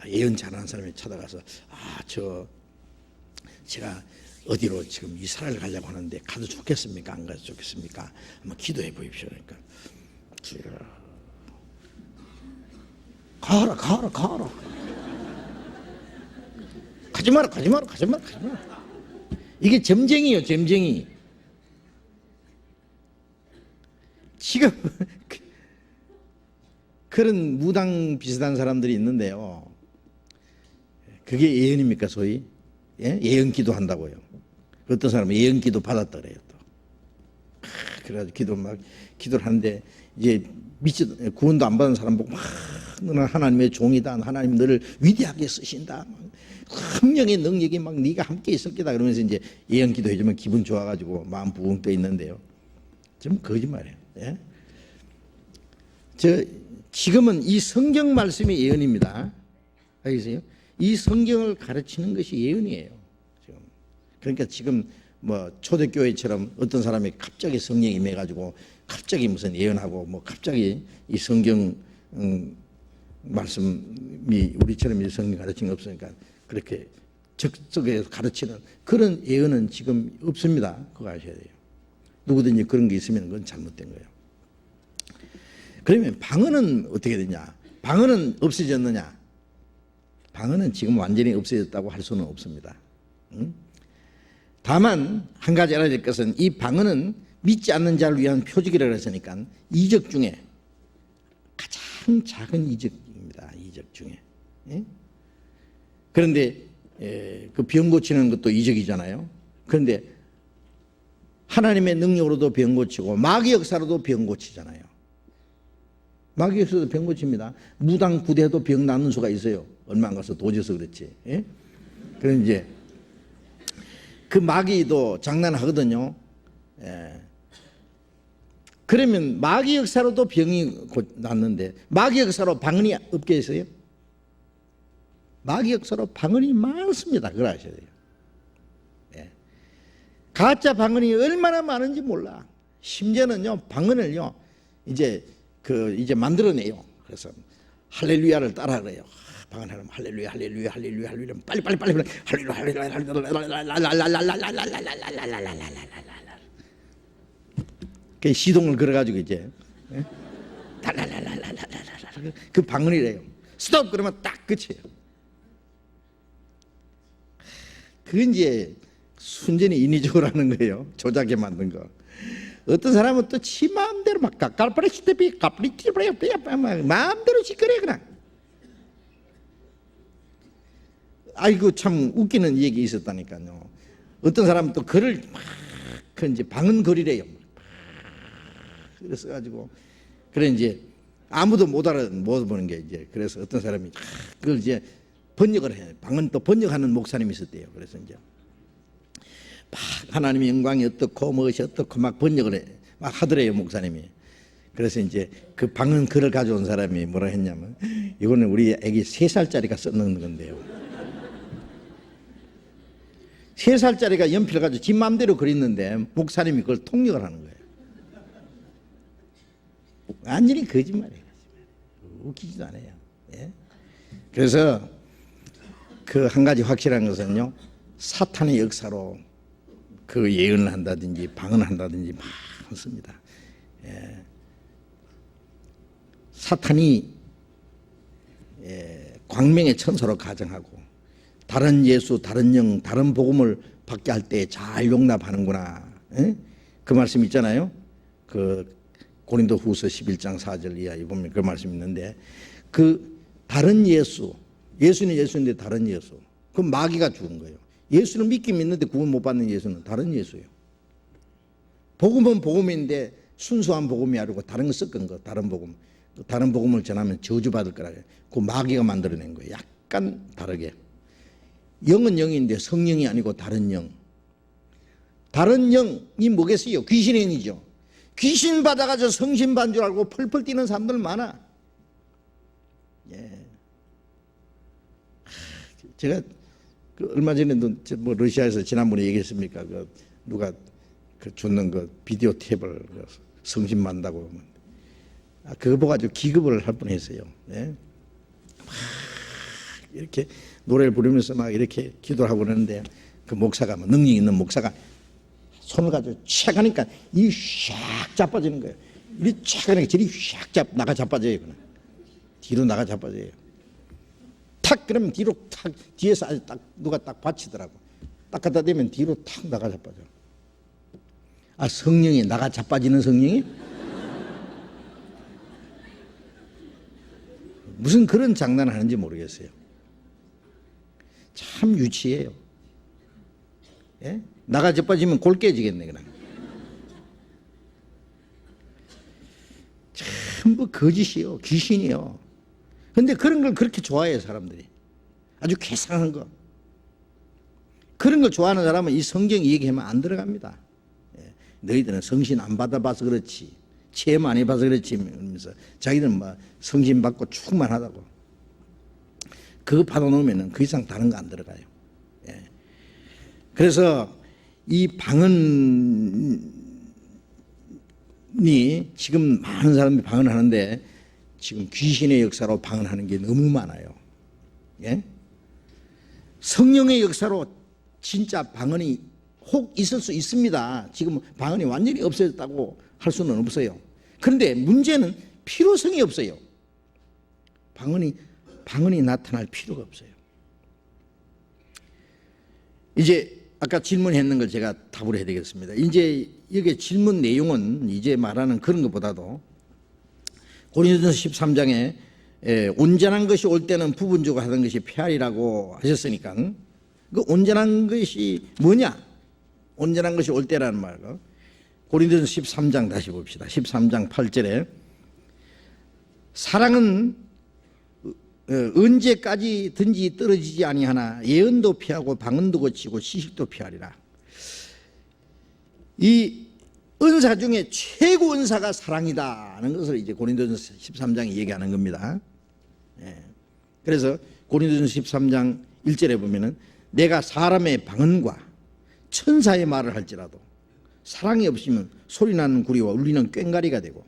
예언 잘하는 사람이 찾아가서 제가 어디로 지금 이스라엘 가려고 하는데 가도 좋겠습니까? 안 가도 좋겠습니까? 한번 기도해 보십시오. 그러니까 가라. 가지 마라. 이게 점쟁이요, 점쟁이. 지금 그런 무당 비슷한 사람들이 있는데요. 그게 예언입니까, 소위? 예? 예언 기도한다고요. 어떤 사람은 예언 기도 받았다 그래요, 또. 그래가지고 기도를 하는데, 이제 구원도 안 받은 사람 보고 막, 너는 하나님의 종이다. 하나님 너를 위대하게 쓰신다. 성령의 능력이 막 네가 함께 있을 거다. 그러면서 이제 예언 기도 해주면 기분 좋아가지고 마음 부흥 떠 있는데요. 좀 거짓말이에요. 예? 지금은 이 성경 말씀이 예언입니다. 알겠어요? 이 성경을 가르치는 것이 예언이에요. 지금. 그러니까 지금 뭐 초대교회처럼 어떤 사람이 갑자기 성령이 임해가지고 갑자기 무슨 예언하고 뭐 갑자기 이 성경 말씀이 우리처럼 이 성경 가르치는 게 없으니까 그렇게 적극적으로 가르치는 그런 예언은 지금 없습니다. 그거 아셔야 돼요. 누구든지 그런 게 있으면 그건 잘못된 거예요. 그러면 방언은 어떻게 되냐? 방언은 없어졌느냐? 방언은 지금 완전히 없어졌다고 할 수는 없습니다. 다만 한 가지 알아야 될 것은 이 방언은 믿지 않는 자를 위한 표적이라고 했으니까 이적 중에 가장 작은 이적입니다. 이적 중에. 그런데 그 병 고치는 것도 이적이잖아요. 그런데 하나님의 능력으로도 병 고치고 마귀 역사로도 병 고치잖아요. 마귀 역사도 병 고칩니다. 무당 구대도 병 낫는 수가 있어요. 얼마 안 가서 도져서 그렇지. 예? 그럼 이제 그 마귀도 장난하거든요. 예. 그러면 마귀 역사로도 병이 낫는데 마귀 역사로 방언이 없게 있어요? 마귀 역사로 방언이 많습니다. 그걸 아셔야 돼요. 예. 가짜 방언이 얼마나 많은지 몰라. 심지어는요 방언을요 이제 만들어내요. 그래서 할렐루야를 따라 그래요. 방언하면 할렐루야 빨리 그 시동을 걸어가지고 이제 그 방언이래요. 스톱 그러면 딱 끝이에요. 그건 이제 순전히 인위적으로 하는 거예요. 조작에 만든 거. 어떤 사람은 또 지 마음대로 막 마음대로 시끄러워 그냥. 아이고 참 웃기는 얘기 있었다니까요. 어떤 사람은 또 글을 막 이제 방언거리래요. 그래서 가지고 그래 이제 아무도 못 보는 게 이제 그래서 어떤 사람이 그걸 이제 번역을 해요. 방언 또 번역하는 목사님이 있었대요. 그래서 이제 막 하나님의 영광이 어떻고 무엇이 어떻고 막 번역을 해. 막 하더래요, 목사님이. 그래서 이제 그 방언 글을 가져온 사람이 뭐라 했냐면, 이거는 우리 애기 3살짜리가 써놓은 건데요. 3살짜리가 연필을 가지고 지 마음대로 그렸는데 목사님이 그걸 통역을 하는 거예요. 완전히 거짓말이에요. 웃기지도 않아요. 예? 그래서 그 한 가지 확실한 것은요, 사탄의 역사로 그 예언을 한다든지 방언을 한다든지 많습니다. 예. 사탄이 광명의 천사로 가정하고 다른 예수, 다른 영, 다른 복음을 받게 할 때 잘 용납하는구나. 예? 그 말씀 있잖아요. 그 고린도 후서 11장 4절 이하에 보면 그 말씀 있는데, 그 다른 예수, 예수는 예수인데 다른 예수, 그 마귀가 죽은 거예요. 예수는 믿긴 믿는데 구원 못 받는 예수는 다른 예수예요. 복음은 복음인데 순수한 복음이 아니고 다른 거 섞은 거, 다른 복음. 다른 복음을 전하면 저주받을 거라고 해요. 그 마귀가 만들어낸 거예요. 약간 다르게. 영은 영인데 성령이 아니고 다른 영. 다른 영이 뭐겠어요? 귀신의 영이죠. 귀신 받아가지고 성신 받은 줄 알고 펄펄 뛰는 사람들 많아. 예. 제가 그 얼마 전에도 뭐 러시아에서 지난번에 얘기했습니까? 그 누가 그 줬는 그 비디오 탭을 성신 만다고. 그거 보가지고 기겁을 할 뻔했어요. 예? 막 이렇게 노래를 부르면서 막 이렇게 기도를 하고 그러는데, 그 목사가, 뭐 능력 있는 목사가 손을 가지고 촥 하니까 이 샥 자빠지는 거예요. 이 촥 하니까 저리 샥 나가 자빠져요. 그냥. 뒤로 나가 자빠져요. 탁 그러면 뒤로 탁, 뒤에서 아주 딱 누가 딱 받치더라고. 딱 갖다 대면 뒤로 탁 나가 자빠져. 아, 성령이 나가 자빠지는 성령이? 무슨 그런 장난을 하는지 모르겠어요. 참 유치해요. 예? 나가 자빠지면 골 깨지겠네, 그냥. 전부 거짓이요, 귀신이요. 근데 그런 걸 그렇게 좋아해요, 사람들이. 아주 괴상한 거. 그런 걸 좋아하는 사람은 이 성경 얘기하면 안 들어갑니다. 예. 너희들은 성신 안 받아봐서 그렇지, 체험 안 해봐서 그렇지 이러면서 자기들은 뭐 성신 받고 충만하다고. 그거 받아놓으면 그 이상 다른 거 안 들어가요. 예. 그래서 이 방언이 지금 많은 사람들이 방언을 하는데, 지금 귀신의 역사로 방언하는 게 너무 많아요. 예? 성령의 역사로 진짜 방언이 혹 있을 수 있습니다. 지금 방언이 완전히 없어졌다고 할 수는 없어요. 그런데 문제는 필요성이 없어요. 방언이 나타날 필요가 없어요. 이제 아까 질문했는 걸 제가 답을 해야 되겠습니다. 이제 여기 질문 내용은 이제 말하는 그런 것보다도 고린도전서 13장에 온전한 것이 올 때는 부분적으로 하던 것이 폐활이라고 하셨으니까, 그 온전한 것이 뭐냐? 온전한 것이 올 때라는 말. 고린도전서 13장 다시 봅시다. 13장 8절에 사랑은 언제까지든지 떨어지지 아니하나 예언도 피하고 방언도 고치고 시식도 피하리라. 이 은사 중에 최고 은사가 사랑이다는 것을 이제 고린도전서 13장이 얘기하는 겁니다. 예. 그래서 고린도전서 13장 1절에 보면은 내가 사람의 방언과 천사의 말을 할지라도 사랑이 없으면 소리나는 구리와 울리는 꽹과리가 되고,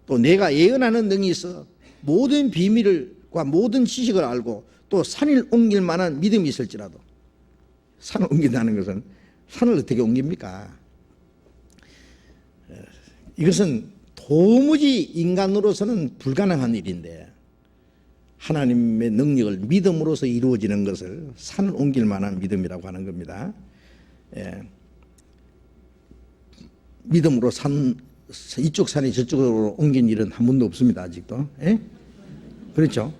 또 내가 예언하는 능이 있어 모든 비밀과 모든 지식을 알고 또 산을 옮길 만한 믿음이 있을지라도. 산을 옮긴다는 것은 산을 어떻게 옮깁니까? 이것은 도무지 인간으로서는 불가능한 일인데, 하나님의 능력을 믿음으로써 이루어지는 것을 산을 옮길 만한 믿음이라고 하는 겁니다. 예. 믿음으로 이쪽 산이 저쪽으로 옮긴 일은 한 번도 없습니다, 아직도. 예? 그렇죠?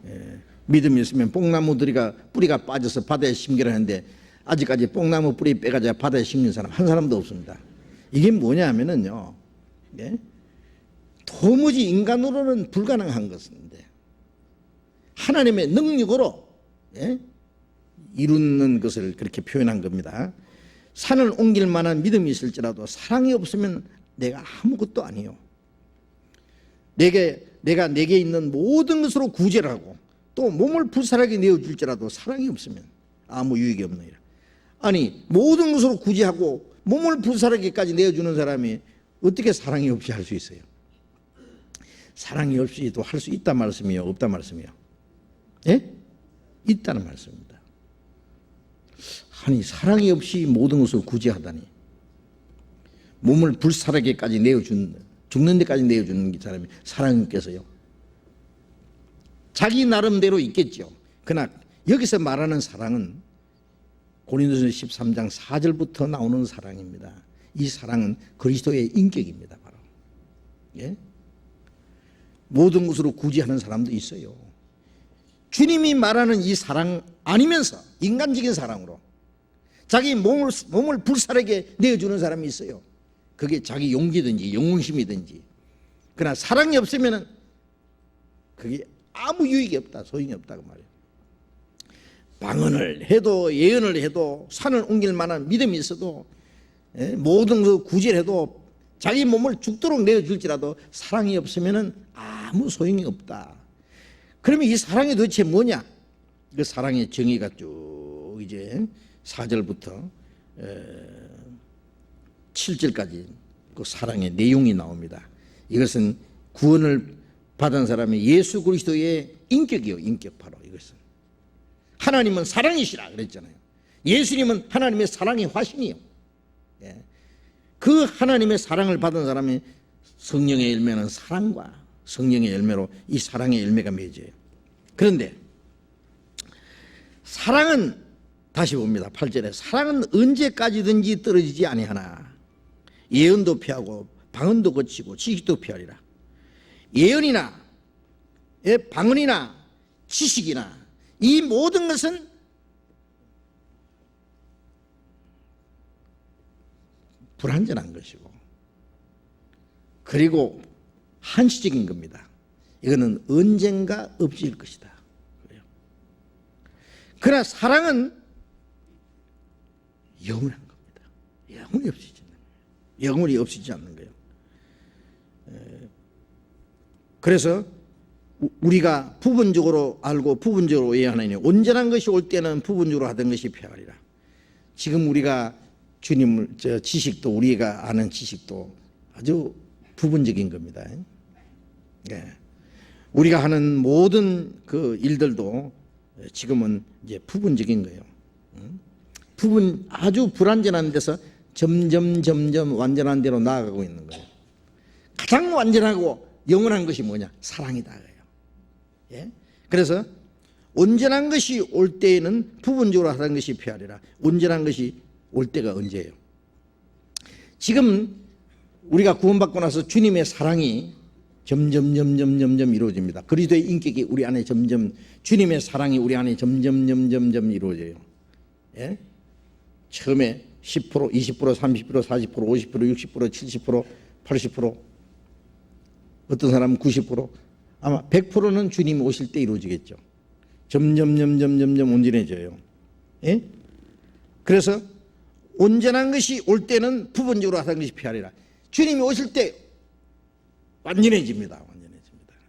예. 믿음이 있으면 뽕나무들이가 뿌리가 빠져서 바다에 심기를 하는데, 아직까지 뽕나무 뿌리 빼가지고 바다에 심는 사람 한 사람도 없습니다. 이게 뭐냐 하면은요, 예? 도무지 인간으로는 불가능한 것인데 하나님의 능력으로, 예? 이루는 것을 그렇게 표현한 겁니다. 산을 옮길 만한 믿음이 있을지라도 사랑이 없으면 내가 아무것도 아니요. 내가 내게 있는 모든 것으로 구제를 하고 또 몸을 불살하게 내어줄지라도 사랑이 없으면 아무 유익이 없느니라. 아니, 모든 것으로 구제하고 몸을 불살하게까지 내어주는 사람이 어떻게 사랑이 없이 할 수 있어요? 사랑이 없이도 할 수 있단 말씀이요, 없단 말씀이요? 예? 있다는 말씀입니다. 아니, 사랑이 없이 모든 것을 구제하다니, 몸을 불살하게까지 내어준, 죽는 데까지 내어주는 사람이 사랑님께서요. 자기 나름대로 있겠죠. 그러나 여기서 말하는 사랑은 고린도전서 13장 4절부터 나오는 사랑입니다. 이 사랑은 그리스도의 인격입니다. 바로. 예? 모든 것으로 구제하는 사람도 있어요. 주님이 말하는 이 사랑 아니면서 인간적인 사랑으로 자기 몸을 불살하게 내어주는 사람이 있어요. 그게 자기 용기든지 영웅심이든지. 그러나 사랑이 없으면 그게 아무 유익이 없다, 소용이 없다고 말해요. 방언을 해도 예언을 해도 산을 옮길 만한 믿음이 있어도 모든 그 구제를 해도 자기 몸을 죽도록 내어줄지라도 사랑이 없으면 아무 소용이 없다. 그러면 이 사랑이 도대체 뭐냐? 그 사랑의 정의가 쭉 이제 4절부터 7절까지 그 사랑의 내용이 나옵니다. 이것은 구원을 받은 사람의 예수 그리스도의 인격이요, 인격. 바로 이것은 하나님은 사랑이시라 그랬잖아요. 예수님은 하나님의 사랑의 화신이요. 예. 그 하나님의 사랑을 받은 사람이 성령의 열매는 사랑과 성령의 열매로 이 사랑의 열매가 맺어요. 그런데 사랑은 다시 봅니다. 8절에 사랑은 언제까지든지 떨어지지 아니하나 예언도 피하고 방언도 거치고 지식도 피하리라. 예언이나 방언이나 지식이나 이 모든 것은 불완전한 것이고 그리고 한시적인 겁니다. 이거는 언젠가 없어질 것이다. 그러나 사랑은 영원한 겁니다. 영원히 없어지지 않는 거예요. 영원히 없어지지 않는 거예요. 그래서 우리가 부분적으로 알고 부분적으로 이해하느니 온전한 것이 올 때는 부분적으로 하던 것이 폐하리라. 지금 우리가 주님을 지식도 우리가 아는 지식도 아주 부분적인 겁니다. 예. 우리가 하는 모든 그 일들도 지금은 이제 부분적인 거예요. 아주 불완전한 데서 점점 완전한 데로 나아가고 있는 거예요. 가장 완전하고 영원한 것이 뭐냐? 사랑이다. 예? 그래서 온전한 것이 올 때에는 부분적으로 하던 것이 피하리라. 온전한 것이 올 때가 언제예요? 지금 우리가 구원받고 나서 주님의 사랑이 점점 이루어집니다. 그리스도의 인격이 우리 안에 주님의 사랑이 우리 안에 점점 이루어져요. 예? 처음에 10%, 20%, 30%, 40%, 50%, 60%, 70%, 80%, 어떤 사람은 90%, 아마 100%는 주님이 오실 때 이루어지겠죠. 점점 온전해져요. 예? 그래서 온전한 것이 올 때는 부분적으로 하던 것이 피하리라. 주님이 오실 때 완전해집니다.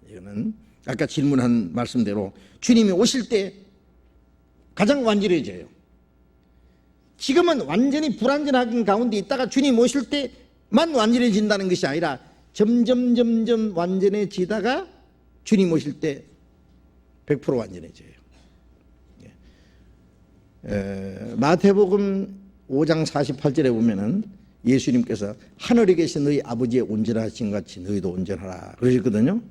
이거는 아까 질문한 말씀대로 주님이 오실 때 가장 완전해져요. 지금은 완전히 불완전한 가운데 있다가 주님 오실 때만 완전해진다는 것이 아니라 점점 완전해지다가 주님 오실 때 100% 완전해져요. 마태복음 5장 48절에 보면은 예수님께서 하늘에 계신 너희 아버지의 온전하신 같이 너희도 온전하라 그러셨거든요.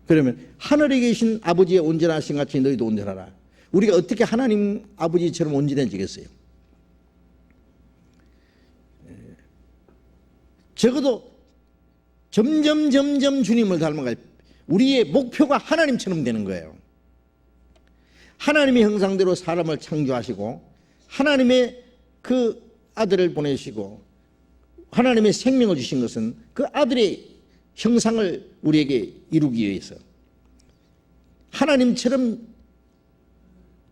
그러면 하늘에 계신 아버지의 온전하신 같이 너희도 온전하라. 우리가 어떻게 하나님 아버지처럼 온전해지겠어요? 적어도 점점 주님을 닮아가요. 우리의 목표가 하나님처럼 되는 거예요. 하나님의 형상대로 사람을 창조하시고 하나님의 그 아들을 보내시고 하나님의 생명을 주신 것은 그 아들의 형상을 우리에게 이루기 위해서 하나님처럼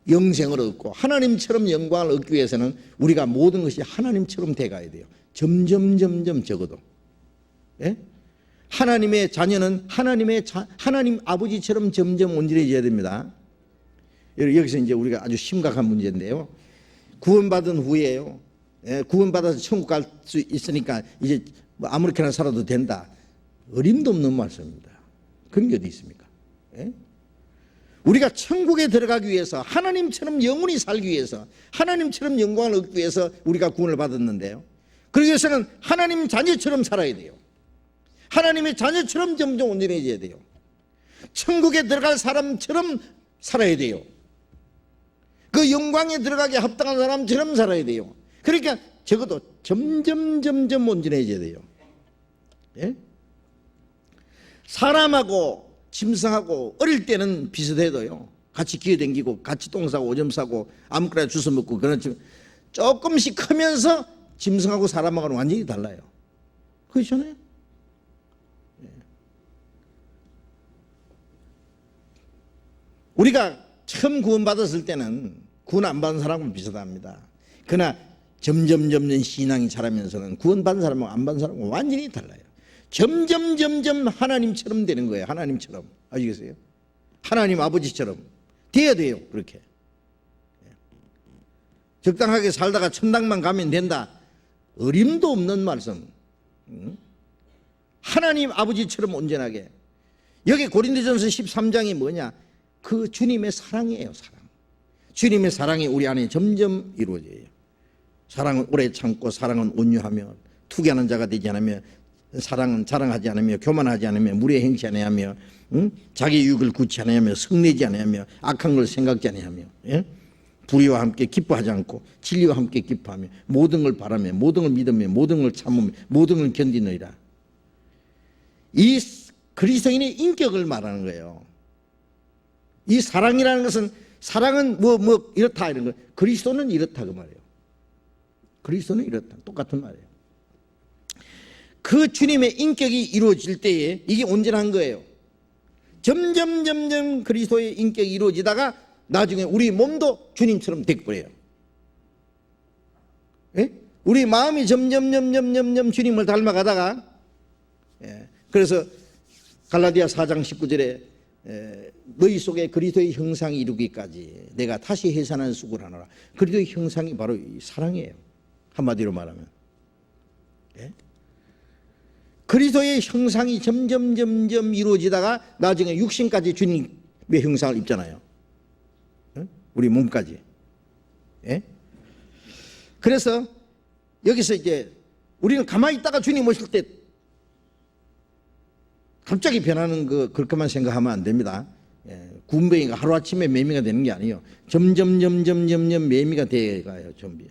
영생을 얻고 하나님처럼 영광을 얻기 위해서는 우리가 모든 것이 하나님처럼 돼가야 돼요. 점점 적어도. 예? 하나님의 자녀는 하나님 아버지처럼 점점 온전해져야 됩니다. 여기서 이제 우리가 아주 심각한 문제인데요. 구원받은 후에요. 예, 구원받아서 천국 갈 수 있으니까 이제 뭐 아무렇게나 살아도 된다. 어림도 없는 말씀입니다. 그런 게 어디 있습니까? 예? 우리가 천국에 들어가기 위해서 하나님처럼 영원히 살기 위해서 하나님처럼 영광을 얻기 위해서 우리가 구원을 받았는데요. 그러기 위해서는 하나님 자녀처럼 살아야 돼요. 하나님의 자녀처럼 점점 온전해져야 돼요. 천국에 들어갈 사람처럼 살아야 돼요. 그 영광에 들어가게 합당한 사람처럼 살아야 돼요. 그러니까 적어도 점점 온전해져야 돼요. 예? 사람하고 짐승하고 어릴 때는 비슷해도요, 같이 기어다니고 같이 똥 싸고 오줌 싸고 아무거나 주워 먹고 그렇지만 조금씩 크면서 짐승하고 사람하고는 완전히 달라요. 그렇잖아요. 우리가 처음 구원받았을 때는 구원 안 받은 사람은 비슷합니다. 그러나 점점 신앙이 자라면서는 구원받은 사람하고 안 받은 사람은 완전히 달라요. 점점 하나님처럼 되는 거예요. 하나님처럼. 아시겠어요? 하나님 아버지처럼 돼야 돼요. 그렇게 적당하게 살다가 천당만 가면 된다. 어림도 없는 말씀. 하나님 아버지처럼 온전하게. 여기 고린도전서 13장이 뭐냐? 그 주님의 사랑이에요. 사랑. 주님의 사랑이 우리 안에 점점 이루어져요. 사랑은 오래 참고 사랑은 온유하며 투기하는 자가 되지 않으며 사랑은 자랑하지 않으며 교만하지 않으며 무례 행치 아니하며 자기 유익을 굳지 아니하며 성내지 아니하며 악한 걸 생각지 아니하며 예? 불의와 함께 기뻐하지 않고 진리와 함께 기뻐하며 모든 걸 바라며 모든 걸 믿으며 모든 걸 참으며 모든 걸 견디느니라. 이 그리스도인의 인격을 말하는 거예요. 이 사랑이라는 것은 사랑은 뭐 이렇다 이런 거. 그리스도는 이렇다 그 말이에요. 그리스도는 이렇다. 똑같은 말이에요. 그 주님의 인격이 이루어질 때에 이게 온전한 거예요. 점점 그리스도의 인격이 이루어지다가 나중에 우리 몸도 주님처럼 되버려요. 예? 우리 마음이 점점 주님을 닮아가다가 예. 그래서 갈라디아 4장 19절에 너희 속에 그리스도의 형상이 이루기까지 내가 다시 해산하는 수고를 하노라. 그리스도의 형상이 바로 이 사랑이에요. 한마디로 말하면 예? 그리스도의 형상이 점점 이루어지다가 나중에 육신까지 주님의 형상을 입잖아요. 예? 우리 몸까지. 예? 그래서 여기서 이제 우리는 가만히 있다가 주님 오실 때 갑자기 변하는 그렇게만 생각하면 안 됩니다. 예, 군뱅이가 하루아침에 매미가 되는 게 아니에요. 점점 매미가 돼가요. 좀비.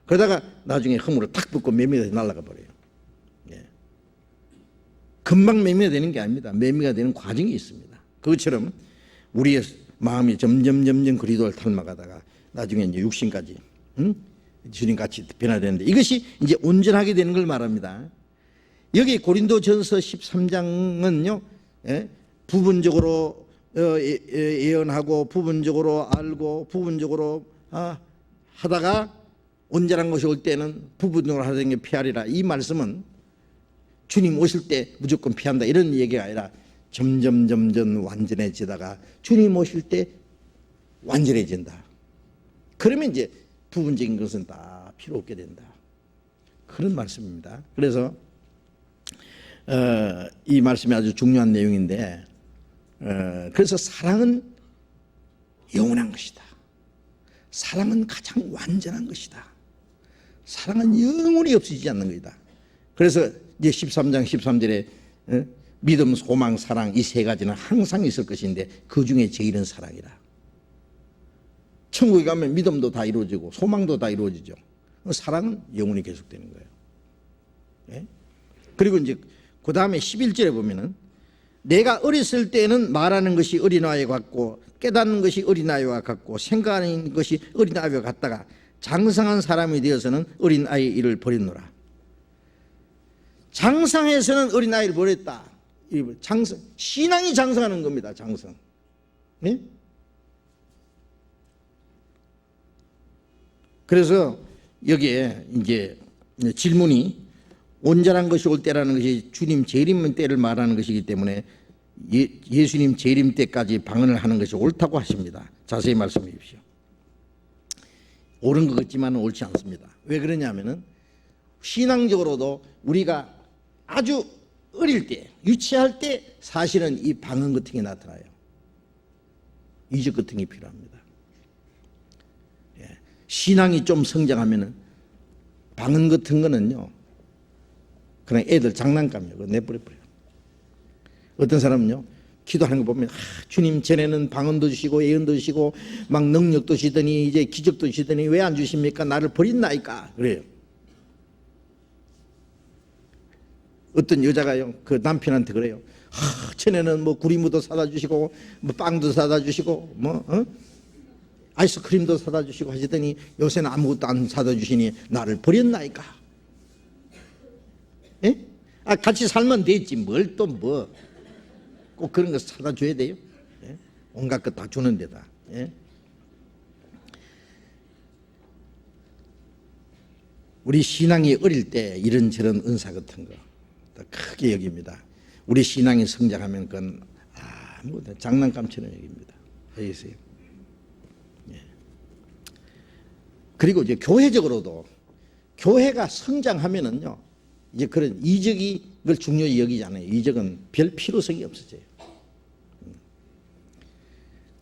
그러다가 나중에 허물을 탁 붙고 매미가 날아가 버려요. 예. 금방 매미가 되는 게 아닙니다. 매미가 되는 과정이 있습니다. 그것처럼 우리의 마음이 점점 그리스도를 닮아가다가 나중에 이제 육신까지 주님같이 변화되는데 이것이 이제 온전하게 되는 걸 말합니다. 여기 고린도전서 13장은요, 예, 부분적으로 예언하고 부분적으로 알고 부분적으로 하다가 온전한 것이 올 때는 부분적으로 하는 게 피하리라. 이 말씀은 주님 오실 때 무조건 피한다 이런 얘기가 아니라 점점 완전해지다가 주님 오실 때 완전해진다. 그러면 이제 부분적인 것은 다 필요 없게 된다. 그런 말씀입니다. 그래서 이 말씀이 아주 중요한 내용인데 그래서 사랑은 영원한 것이다. 사랑은 가장 완전한 것이다. 사랑은 영원히 없어지지 않는 것이다. 그래서 이제 13장 13절에 믿음, 소망, 사랑 이 세 가지는 항상 있을 것인데 그 중에 제일은 사랑이라. 천국에 가면 믿음도 다 이루어지고 소망도 다 이루어지죠. 사랑은 영원히 계속되는 거예요. 네? 그리고 이제 그 다음에 11절에 보면은 내가 어렸을 때는 말하는 것이 어린아이와 같고 깨닫는 것이 어린아이와 같고 생각하는 것이 어린아이와 같다가 장성한 사람이 되어서는 어린아이의 일을 버렸노라. 장성해서는 어린아이를 버렸다. 장성, 신앙이 장성하는 겁니다. 장성. 네? 그래서 여기에 이제 질문이 온전한 것이 올 때라는 것이 주님 재림 때를 말하는 것이기 때문에 예수님 재림 때까지 방언을 하는 것이 옳다고 하십니다. 자세히 말씀해 주십시오. 옳은 것 같지만 옳지 않습니다. 왜 그러냐면은 신앙적으로도 우리가 아주 어릴 때, 유치할 때 사실은 이 방언 같은 게 나타나요. 이적 같은 게 필요합니다. 신앙이 좀 성장하면은 방언 같은 거는요, 그냥 애들 장난감이에요. 그거 내버려버려요. 어떤 사람은요, 기도하는 거 보면 주님 전에는 방언도 주시고 예언도 주시고 막 능력도 주시더니 이제 기적도 주시더니 왜 안 주십니까? 나를 버린다니까 그래요. 어떤 여자가요, 그 남편한테 그래요. 전에는 뭐 구리무도 사다 주시고 뭐 빵도 사다 주시고 아이스크림도 사다 주시고 하시더니 요새는 아무것도 안 사다 주시니 나를 버렸나이까. 예? 같이 살면 되지 뭘 또 뭐 꼭 그런 거 사다 줘야 돼요? 예? 온갖 거 다 주는 데다. 예? 우리 신앙이 어릴 때 이런저런 은사 같은 거 크게 여깁니다. 우리 신앙이 성장하면 그건 아무것도 장난감처럼 여깁니다. 알겠어요? 예. 그리고 이제 교회적으로도 교회가 성장하면은요, 이제 그런 이적이 걸 중요히 여기잖아요. 이적은 별 필요성이 없어져요.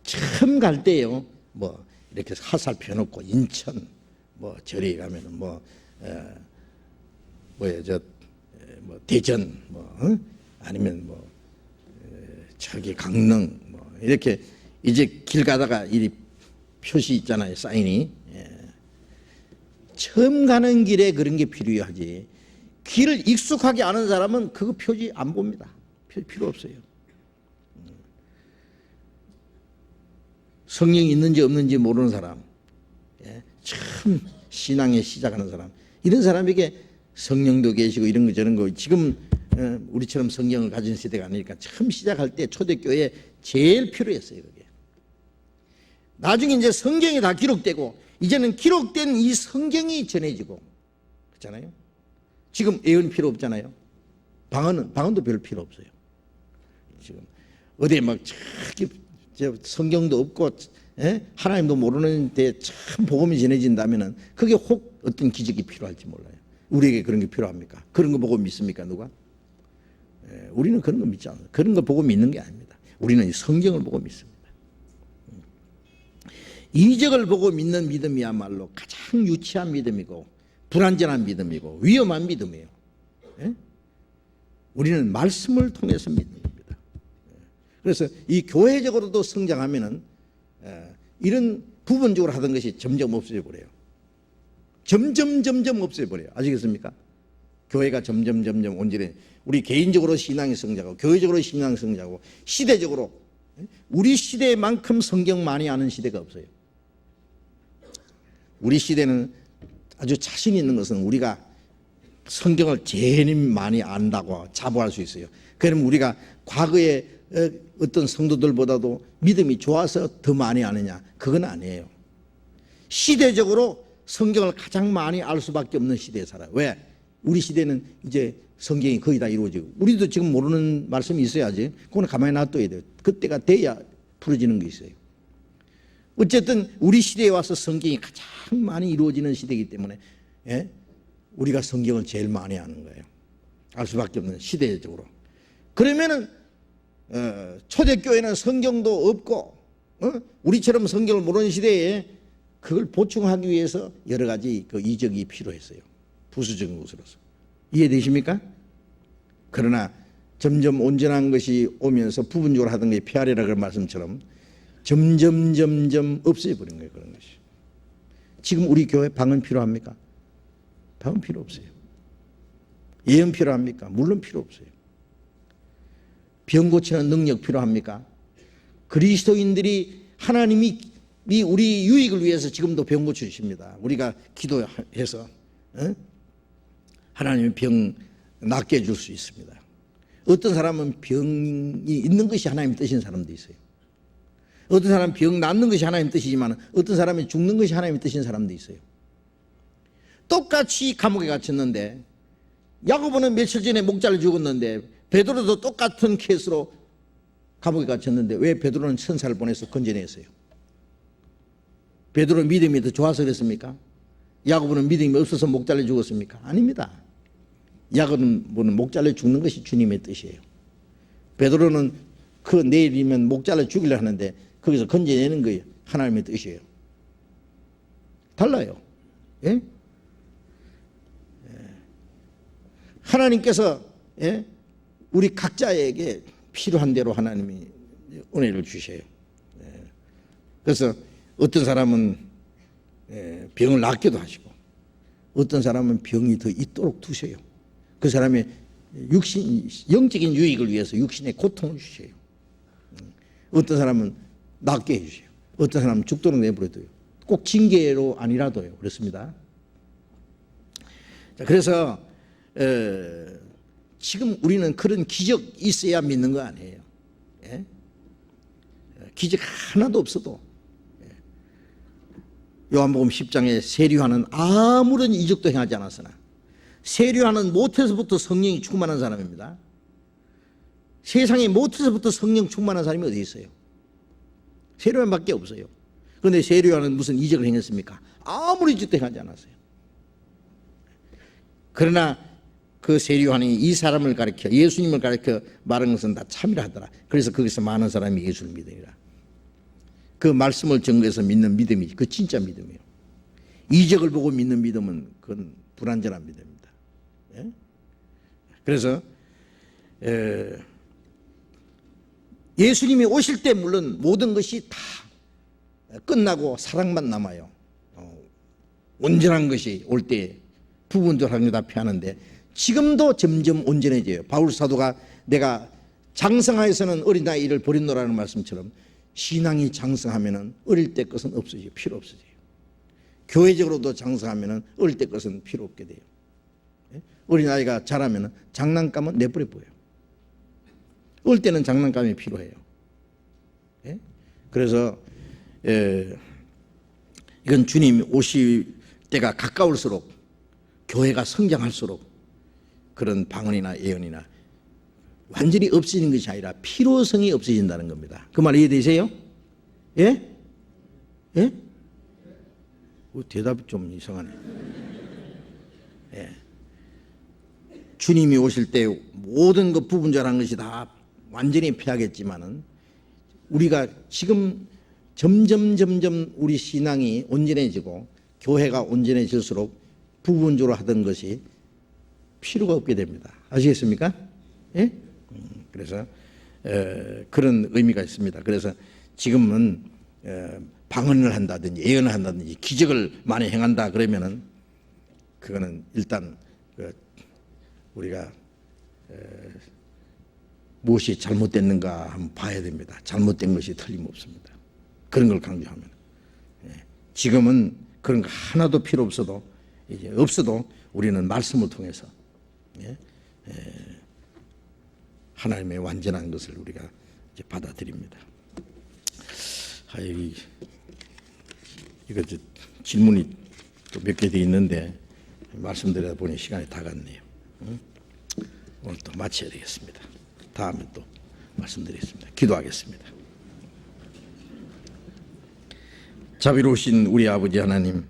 처음 갈 때요, 뭐 이렇게 화살표 놓고 인천 뭐 절에 가면은 뭐 대전 아니면 뭐 저기 강릉 뭐 이렇게 이제 길 가다가 이 표시 있잖아요, 사인이. 처음 가는 길에 그런 게 필요하지. 길을 익숙하게 아는 사람은 그거 표지 안 봅니다. 필요 없어요. 성령이 있는지 없는지 모르는 사람, 처음 신앙에 시작하는 사람, 이런 사람에게 성령도 계시고 이런 거 저런 거, 지금 우리처럼 성경을 가진 세대가 아니니까 처음 시작할 때 초대교회에 제일 필요했어요. 그게. 나중에 이제 성경이 다 기록되고 이제는 기록된 이 성경이 전해지고 그렇잖아요. 지금 예언 필요 없잖아요. 방언도 별 필요 없어요. 지금 어디에 막 성경도 없고 하나님도 모르는데 참 복음이 전해진다면은 그게 혹 어떤 기적이 필요할지 몰라요. 우리에게 그런 게 필요합니까? 그런 거 보고 믿습니까, 누가? 우리는 그런 거 믿지 않아요. 그런 거 보고 믿는 게 아닙니다. 우리는 성경을 보고 믿습니다. 이적을 보고 믿는 믿음이야말로 가장 유치한 믿음이고 불완전한 믿음이고 위험한 믿음이에요. 우리는 말씀을 통해서 믿는 겁니다. 그래서 이 교회적으로도 성장하면은 이런 부분적으로 하던 것이 점점 없어져 버려요. 점점 없어져 버려요. 아시겠습니까? 교회가 점점 온전해. 우리 개인적으로 신앙이 성장하고 교회적으로 신앙이 성장하고 시대적으로 우리 시대만큼 성경 많이 아는 시대가 없어요. 우리 시대는 아주 자신 있는 것은 우리가 성경을 제일 많이 안다고 자부할 수 있어요. 그럼 우리가 과거에 어떤 성도들보다도 믿음이 좋아서 더 많이 아느냐? 그건 아니에요. 시대적으로 성경을 가장 많이 알 수밖에 없는 시대에 살아요. 왜? 우리 시대는 이제 성경이 거의 다 이루어지고 우리도 지금 모르는 말씀이 있어야지. 그건 가만히 놔둬야 돼요. 그때가 돼야 풀어지는 게 있어요. 어쨌든 우리 시대에 와서 성경이 가장 많이 이루어지는 시대이기 때문에 우리가 성경을 제일 많이 아는 거예요. 알 수밖에 없는 시대적으로. 그러면은 초대교회는 성경도 없고 우리처럼 성경을 모르는 시대에 그걸 보충하기 위해서 여러 가지 그 이적이 필요했어요. 부수적인 것으로서. 이해되십니까? 그러나 점점 온전한 것이 오면서 부분적으로 하던 게 피하리라 그런 말씀처럼 점점 없어져 버린 거예요. 그런 것이. 지금 우리 교회 방언 필요합니까? 방언 필요 없어요. 예언 필요합니까? 물론 필요 없어요. 병 고치는 능력 필요합니까? 그리스도인들이 하나님이 우리 유익을 위해서 지금도 병 고쳐주십니다. 우리가 기도해서 하나님이 병 낫게 해줄 수 있습니다. 어떤 사람은 병이 있는 것이 하나님 뜻인 사람도 있어요. 어떤 사람은 병 낫는 것이 하나님 뜻이지만 어떤 사람은 죽는 것이 하나님 뜻인 사람도 있어요. 똑같이 감옥에 갇혔는데, 야고보는 며칠 전에 목자를 죽었는데 베드로도 똑같은 케이스로 감옥에 갇혔는데 왜 베드로는 천사를 보내서 건져냈어요? 베드로 믿음이 더 좋아서 그랬습니까? 야고보는 믿음이 없어서 목자를 죽었습니까? 아닙니다. 야고보는 목자를 죽는 것이 주님의 뜻이에요. 베드로는 그 내일이면 목자를 죽이려 하는데 거기서 건져내는 거예요. 하나님의 뜻이에요. 달라요. 예? 하나님께서 우리 각자에게 필요한 대로 하나님이 은혜를 주셔요. 그래서 어떤 사람은 병을 낫기도 하시고 어떤 사람은 병이 더 있도록 두셔요. 그 사람의 영적인 유익을 위해서 육신의 고통을 주셔요. 어떤 사람은 낫게 해주셔요. 어떤 사람은 죽도록 내버려둬요. 꼭 징계로 아니라도요. 그렇습니다. 자, 그래서 지금 우리는 그런 기적이 있어야 믿는 거 아니에요. 예? 기적 하나도 없어도 요한복음 10장에 세류하는 아무런 이적도 행하지 않았으나 세류하는 못해서부터 성령이 충만한 사람입니다. 세상에 못해서부터 성령 충만한 사람이 어디 있어요? 세류한 밖에 없어요. 그런데 세류하는 무슨 이적을 행했습니까? 아무런 이적도 행하지 않았어요. 그러나 그 세류하니 이 사람을 가리켜 예수님을 가리켜 말한 것은 다 참이라 하더라. 그래서 거기서 많은 사람이 예수를 믿으리라. 그 말씀을 증거해서 믿는 믿음이 그 진짜 믿음이에요. 이적을 보고 믿는 믿음은 그건 불완전한 믿음입니다. 예? 그래서 예수님이 오실 때 물론 모든 것이 다 끝나고 사랑만 남아요. 온전한 것이 올 때 부분적으로 다 피하는데 지금도 점점 온전해져요. 바울 사도가 내가 장성하여서는 어린 나이 일을 버린노라는 말씀처럼 신앙이 장성하면은 어릴 때 것은 없어져요. 필요 없어져요. 교회적으로도 장성하면은 어릴 때 것은 필요 없게 돼요. 어린 아이가 자라면은 장난감은 내버려 보여요. 어릴 때는 장난감이 필요해요. 그래서 이건 주님 오실 때가 가까울수록 교회가 성장할수록 그런 방언이나 예언이나 완전히 없어지는 것이 아니라 필요성이 없어진다는 겁니다. 그 말 이해되세요? 예? 예? 대답이 좀 이상하네. 예. 주님이 오실 때 모든 것 부분적인 것이 다 완전히 피하겠지만은 우리가 지금 점점 우리 신앙이 온전해지고 교회가 온전해질수록 부분적으로 하던 것이 필요가 없게 됩니다. 아시겠습니까? 예? 그래서 그런 의미가 있습니다. 그래서 지금은 방언을 한다든지 예언을 한다든지 기적을 많이 행한다 그러면은 그거는 일단 우리가 무엇이 잘못됐는가 한번 봐야 됩니다. 잘못된 것이 틀림없습니다. 그런 걸 강조하면 지금은 그런 거 하나도 필요 없어도 이제 없어도 우리는 말씀을 통해서 하나님의 완전한 것을 우리가 이제 받아들입니다. 이거 질문이 또 몇 개 돼 있는데 말씀드리다 보니 시간이 다 갔네요. 오늘 또 마쳐야 되겠습니다. 다음에 또 말씀드리겠습니다. 기도하겠습니다. 자비로우신 우리 아버지 하나님,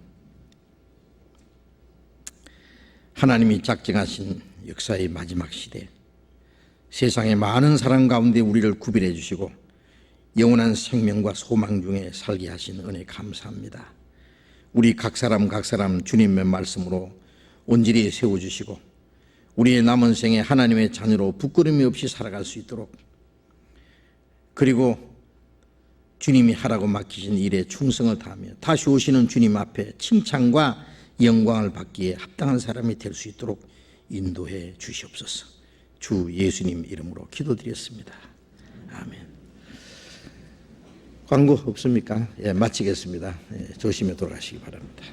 하나님이 작정하신 역사의 마지막 시대, 세상의 많은 사람 가운데 우리를 구별해 주시고 영원한 생명과 소망 중에 살게 하신 은혜 감사합니다. 우리 각 사람 주님의 말씀으로 온전히 세워주시고 우리의 남은 생에 하나님의 자녀로 부끄러움이 없이 살아갈 수 있도록, 그리고 주님이 하라고 맡기신 일에 충성을 다하며 다시 오시는 주님 앞에 칭찬과 영광을 받기에 합당한 사람이 될 수 있도록 인도해 주시옵소서. 주 예수님 이름으로 기도드렸습니다. 아멘. 광고 없습니까? 예, 마치겠습니다. 예, 조심히 돌아가시기 바랍니다.